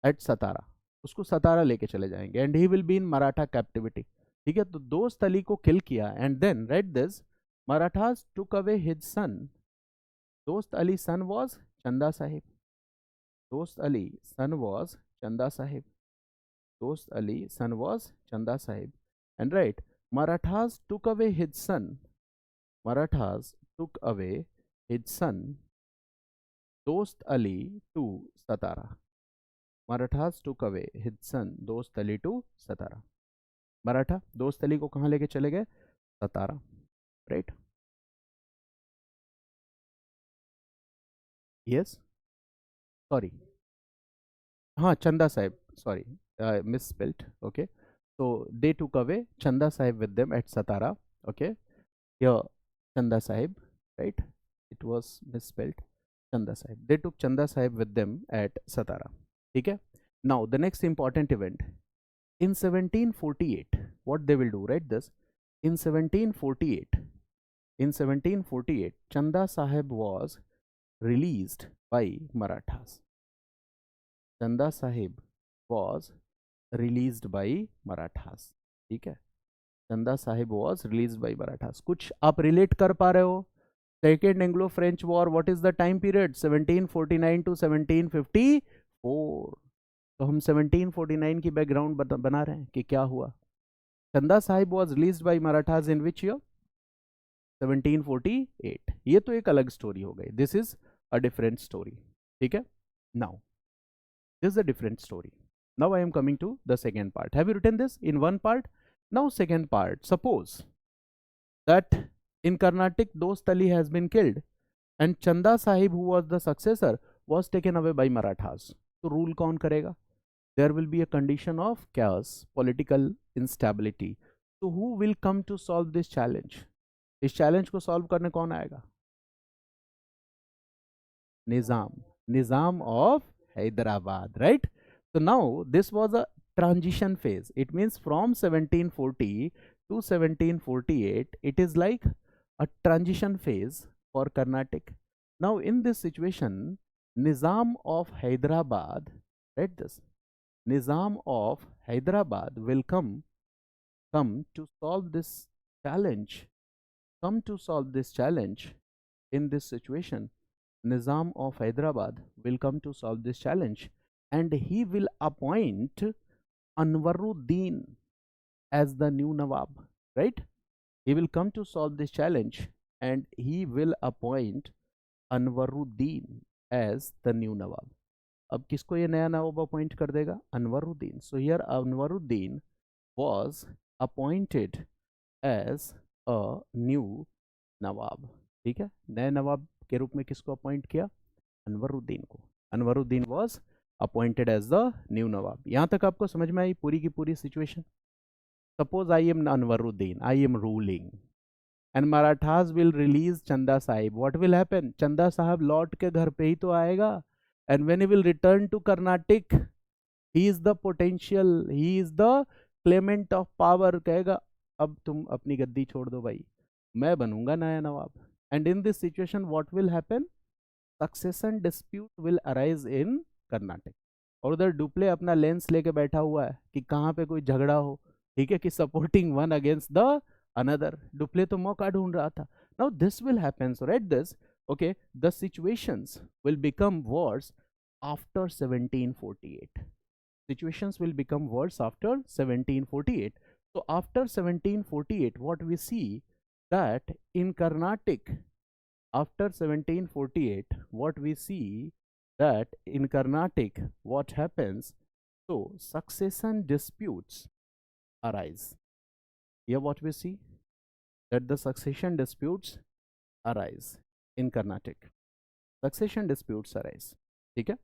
at Satara. उसको सतारा लेके चले जाएंगे. And he will be in Maratha captivity. ठीक है, तो दोस्त अली को kill किया. And then right this, Marathas took away his son. Dost Ali son was Chanda Sahib. दोस्त अली सन वाज चंदा साहिब. दोस्त Ali son was Chanda Sahib. And right, Marathas took away his son. Marathas took away his son Dost Ali to Satara. Marathas took away his son Dost Ali to Satara. Maratha Dost Ali को कहाँ लेके चले गए? Satara, right? Yes. Sorry. हाँ, Chanda Sahib. Sorry, misspelled. Okay. So they took away Chanda Sahib with them at Satara. Okay. Here Chanda Sahib, right? It was misspelled. Chanda Sahib. They took Chanda Sahib with them at Satara. ठीक है. Now the next important event in 1748, what they will do, right? This in 1748, Chanda Sahib was released by Marathas. Chanda Sahib was released by Marathas. ठीक है. Chanda Sahib was released by Marathas. कुछ आप relate कर पा रहे हो? Second Anglo-French War, what is the time period? 1749 to 1754. तो हम 1749 की बैकग्राउंड बना रहे हैं कि क्या हुआ. चंदा Sahib was released by Marathas in which year? 1748. ये तो एक अलग स्टोरी हो गई. This is a different story. ठीक है. Now this is a different story. Now I am coming to the second part. Have you written this in one part? Now second part. Suppose that in Carnatic Dostali has been killed and Chanda Sahib, who was the successor, was taken away by Marathas. So rule कौन करेगा? There will be a condition of chaos, political instability. So who will come to solve this challenge? इस challenge को solve करने कौन आएगा? Nizam of Hyderabad, right? So now this was a transition phase. It means from 1740 to 1748, it is like a transition phase for Carnatic. Now in this situation, Nizam of Hyderabad, right? This Nizam of Hyderabad will come to solve this challenge. In this situation. Nizam of Hyderabad will come to solve this challenge, and he will appoint Anwaruddin as the new Nawab, right? He will come to solve this challenge and he will appoint Anwaruddin as the new Nawab. अब किसको ये नया नवाब appoint कर देगा? Anwaruddin. So here Anwaruddin was appointed as a new Nawab. ठीक है. नए नवाब के रूप में किसको अपॉइंट किया? अनवरुद्दीन को. Anwaruddin was appointed as the new Nawab. यहाँ तक आपको समझ में आई पूरी की पूरी situation? Suppose I am Anwaruddin, I am ruling, and Marathas will release Chanda Sahib. What will happen? Chanda Sahib लौट के घर पे ही तो आएगा, and when he will return to Carnatic, he is the potential, he is the claimant of power. कहेगा अब तुम अपनी गद्दी छोड़ दो भाई, मैं बनूंगा नया नवाब. And in this situation, what will happen? Succession dispute will arise in Carnatic. और उधर डुप्ले अपना लेंस लेके बैठा हुआ है कि कहाँ पे कोई झगड़ा हो, ठीक है, कि supporting one against the another. Dupleix तो मौका ढूंढ रहा था. Now this will happen. So write this. Okay, the situations will become worse after 1748. Situations will become worse after 1748. So after 1748, what we see that in Carnatic, after 1748, what we see that in Carnatic, what happens? So succession disputes arise. Here what we see, that the succession disputes arise in Carnatic. Succession disputes arise. Okay?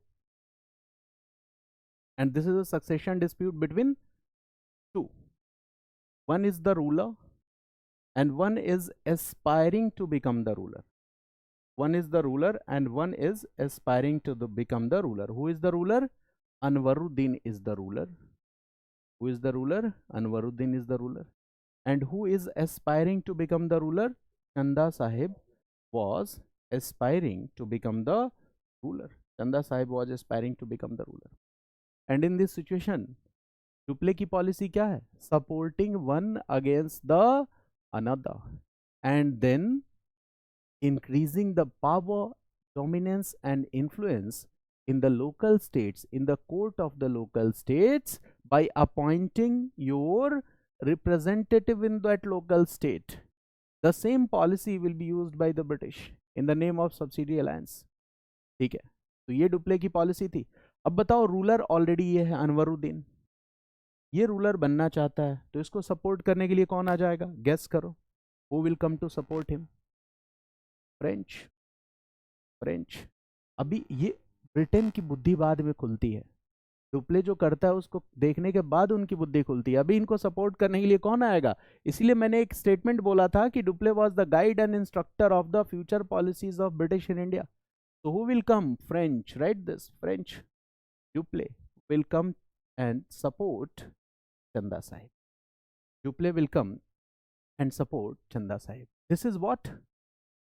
And this is a succession dispute between two. One is the ruler and one is aspiring to become the ruler. One is the ruler and one is aspiring to become the ruler. Who is the ruler? Anwaruddin is the ruler. Who is the ruler? Anwaruddin is the ruler. And who is aspiring to become the ruler? Chanda Sahib was aspiring to become the ruler. Chanda Sahib was aspiring to become the ruler. And in this situation, Dupleix की policy क्या है? Supporting one against the another and then increasing the power, dominance and influence in the local states, in the court of the local states, by appointing your representative in that local state. The same policy will be used by the British in the name of subsidiary alliance. ठीक है, तो ये Dupleix की policy थी. अब बताओ, ruler already ये है अनवरुद्दीन, ये रूलर बनना चाहता है, तो इसको सपोर्ट करने के लिए कौन आ जाएगा? गेस करो, who will come to support him? French. अभी ये ब्रिटेन की बुद्धि बाद में खुलती है. डुप्ले जो करता है उसको देखने के बाद उनकी बुद्धि खुलती है. अभी इनको सपोर्ट करने के लिए कौन आएगा? इसलिए मैंने एक स्टेटमेंट बोला था कि Dupleix was the guide and instructor of the future policies of British in India. So who will come? French, right? This French Dupleix will come and support Chanda Sahib. Dupleix will come and support Chanda Sahib. This is what?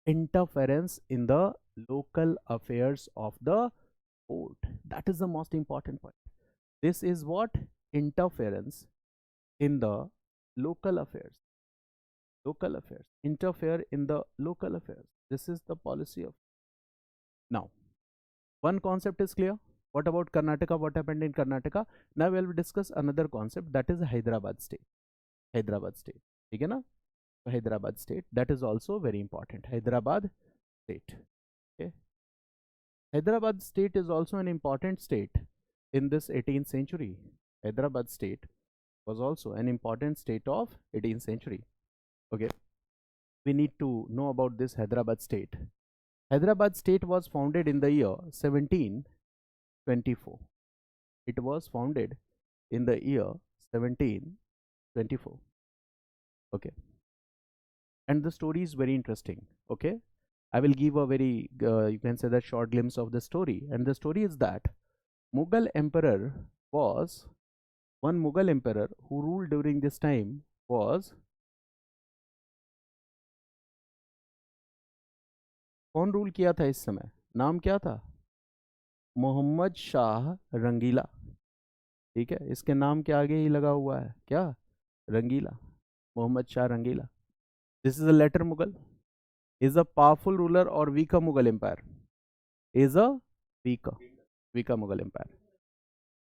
Interference in the local affairs of the court. That is the most important point. This is what? Interference in the local affairs. Local affairs. Interfere in the local affairs. This is the policy of. Now, one concept is clear. What about Karnataka? What happened in Karnataka? Now we will discuss another concept, that is Hyderabad state. Hyderabad state. Okay, na? Hyderabad state, that is also very important. Hyderabad state. Okay. Hyderabad state is also an important state in this 18th century. Hyderabad state was also an important state of 18th century. Okay. We need to know about this Hyderabad state. Hyderabad state was founded in the year 1724. It was founded in the year 1724. Okay. And the story is very interesting. Okay. I will give a very, you can say that, short glimpse of the story. And the story is that Mughal emperor was, one Mughal emperor who ruled during this time was, कौन rule किया था इस समय? नाम क्या था? मोहम्मद शाह रंगीला. ठीक है, इसके नाम के आगे ही लगा हुआ है क्या? रंगीला. मोहम्मद शाह रंगीला. This is a later Mughal. Is a powerful ruler or weaker Mughal empire? Is a weaker Mughal empire.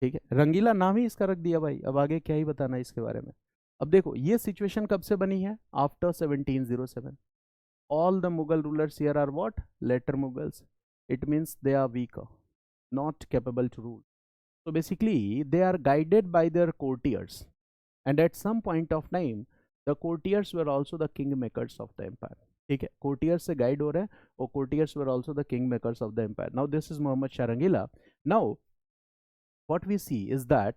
ठीक है, रंगीला नाम ही इसका रख दिया भाई. अब आगे क्या ही बताना इसके बारे में. अब देखो ये सिचुएशन कब से बनी है? After 1707. All the Mughal rulers here are what? Later Mughals. It means they are weaker, not capable to rule. So basically they are guided by their courtiers, and at some point of time the courtiers were also the kingmakers of the empire. ठीक है, courtiers से guide हो रहे हैं, और courtiers were also the kingmakers of the empire. Now this is Muhammad Shah Rangila. Now what we see is that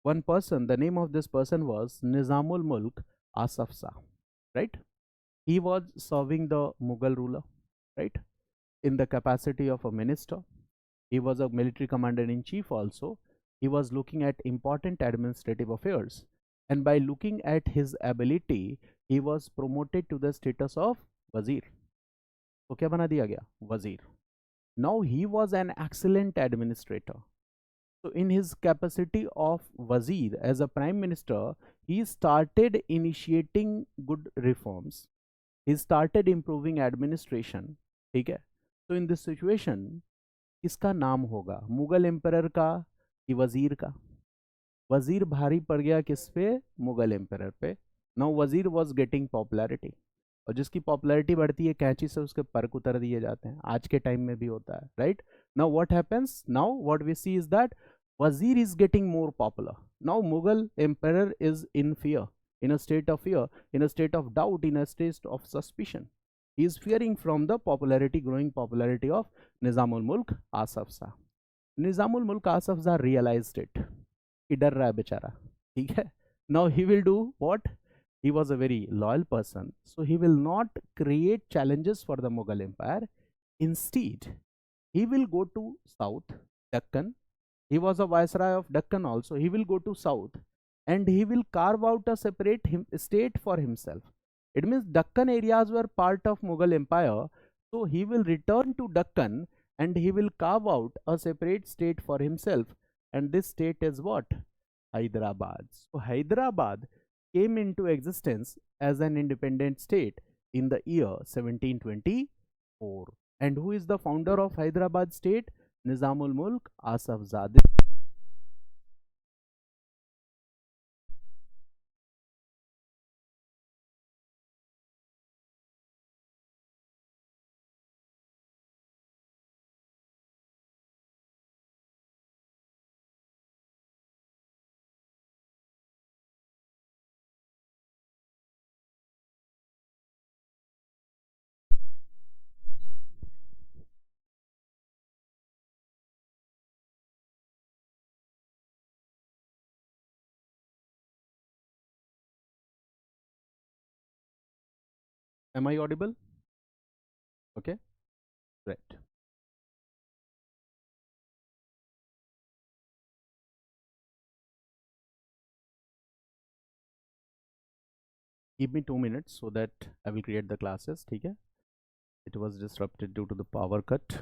one person, the name of this person was Nizamul Mulk Asaf Shah, right? He was serving the Mughal ruler, right, in the capacity of a minister. He was a military commander in chief also. He was looking at important administrative affairs, and by looking at his ability he was promoted to the status of wazir. तो क्या बना दिया गया? Wazir. Now he was an excellent administrator. So in his capacity of wazir as a prime minister, he started initiating good reforms. He started improving administration. ठीक है, तो in this situation किसका नाम होगा? मुगल एम्परर का कि वजीर का? वजीर भारी पड़ गया किस पे? मुगल एम्परर पे. नाउ वजीर वाज गेटिंग पॉपुलैरिटी, और जिसकी पॉपुलैरिटी बढ़ती है कैंची से उसके पर्क उतर दिए जाते हैं. आज के टाइम में भी होता है, right? Now what happens? Now what we see is that wazir is getting more popular. Now Mughal emperor is in fear, in a state of fear, in a state of doubt, in a state of suspicion. He is fearing from the popularity, growing popularity of Nizamul Mulk Asaf Shah. Nizamul Mulk Asaf Shah realized it. कि डर रहा है बेचारा. ठीक है. Now he will do what? He was a very loyal person, so he will not create challenges for the Mughal Empire. Instead, he will go to south, Deccan. He was a viceroy of Deccan also. He will go to south, and he will carve out a separate state for himself. It means Deccan areas were part of Mughal Empire, so he will return to Deccan and he will carve out a separate state for himself, and this state is what? Hyderabad. So Hyderabad came into existence as an independent state in the year 1724. And who is the founder of Hyderabad state? Nizamul Mulk Asaf Shah. Am I audible? Okay, right. Give me 2 minutes so that I will create the classes. Okay? It was disrupted due to the power cut.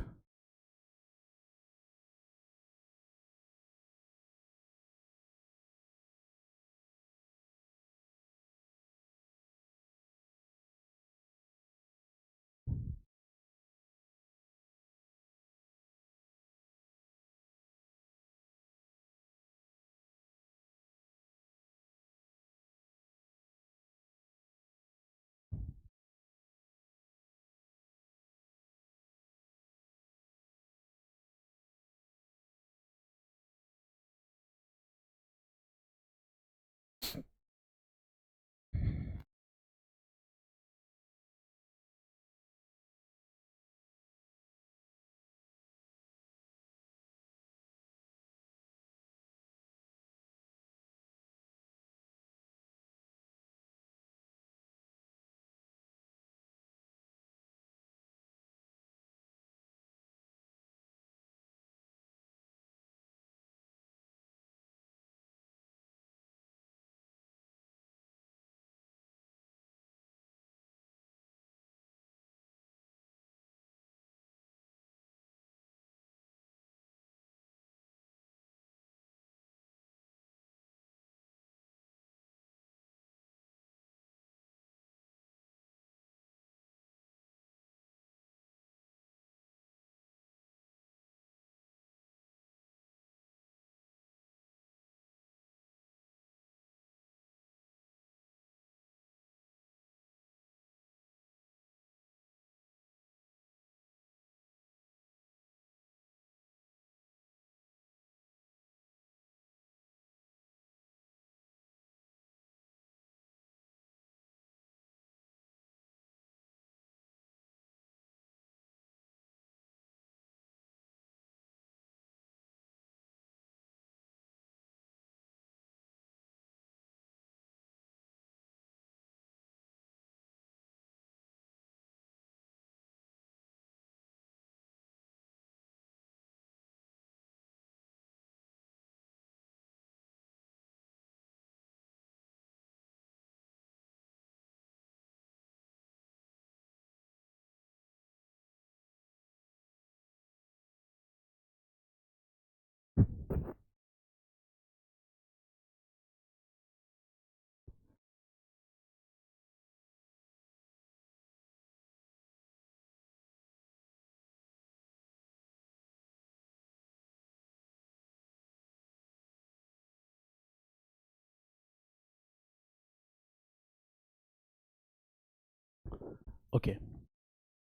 Okay.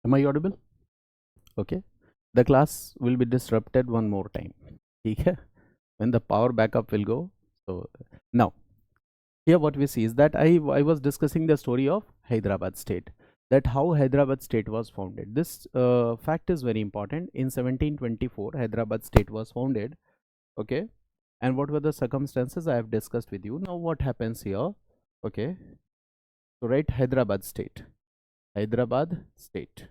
Am I audible? Okay. The class will be disrupted one more time. Okay. When the power backup will go. So now here what we see is that I was discussing the story of Hyderabad state, that how Hyderabad state was founded. This fact is very important. In 1724 Hyderabad state was founded. Okay. And what were the circumstances I have discussed with you. Now what happens here? Okay. So write Hyderabad state. Hyderabad state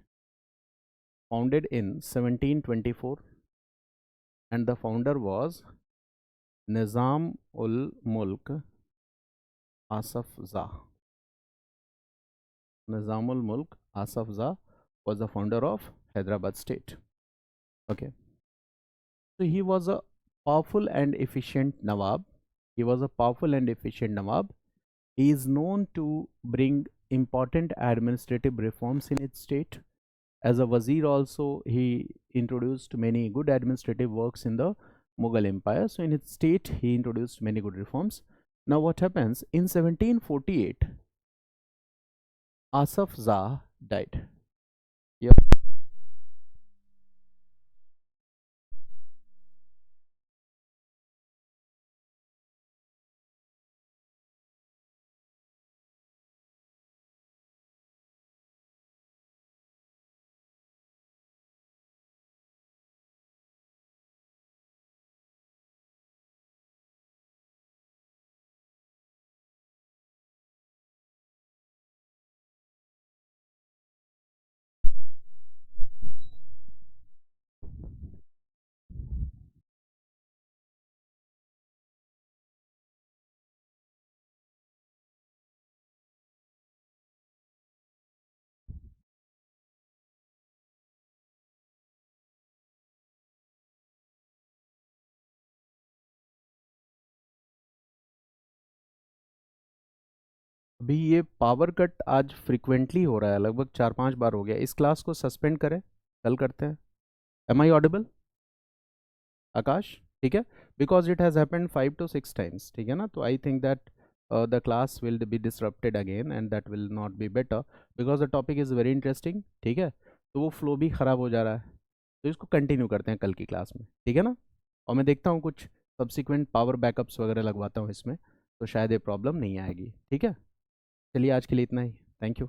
founded in 1724, and the founder was Nizam ul Mulk Asaf Zah. Nizamul Mulk Asaf Zah was the founder of Hyderabad state. Okay. So he was a powerful and efficient Nawab. He was a powerful and efficient Nawab. He is known to bring important administrative reforms in its state. As a Wazir also, he introduced many good administrative works in the Mughal Empire. So in its state, he introduced many good reforms. Now what happens? In 1748, Asaf Zah died. Yeah. अभी ये power cut आज frequently हो रहा है, लगभग 4-5 बार हो गया। इस क्लास को सस्पेंड करें, कल करते हैं। एम आई ऑडिबल आकाश? ठीक है, because it has happened 5 to 6 times, ठीक है ना। तो I think that the class will be disrupted again and that will not be better because the topic is very interesting, ठीक है। तो वो फ्लो भी ख़राब हो जा रहा है, तो इसको कंटिन्यू करते हैं कल की क्लास में, ठीक है ना। और मैं देखता हूँ कुछ सब्सिक्वेंट पावर बैकअप्स वगैरह लगवाता हूँ इसमें, तो शायद ये प्रॉब्लम नहीं आएगी, ठीक है। चलिए आज के लिए इतना ही, थैंक यू।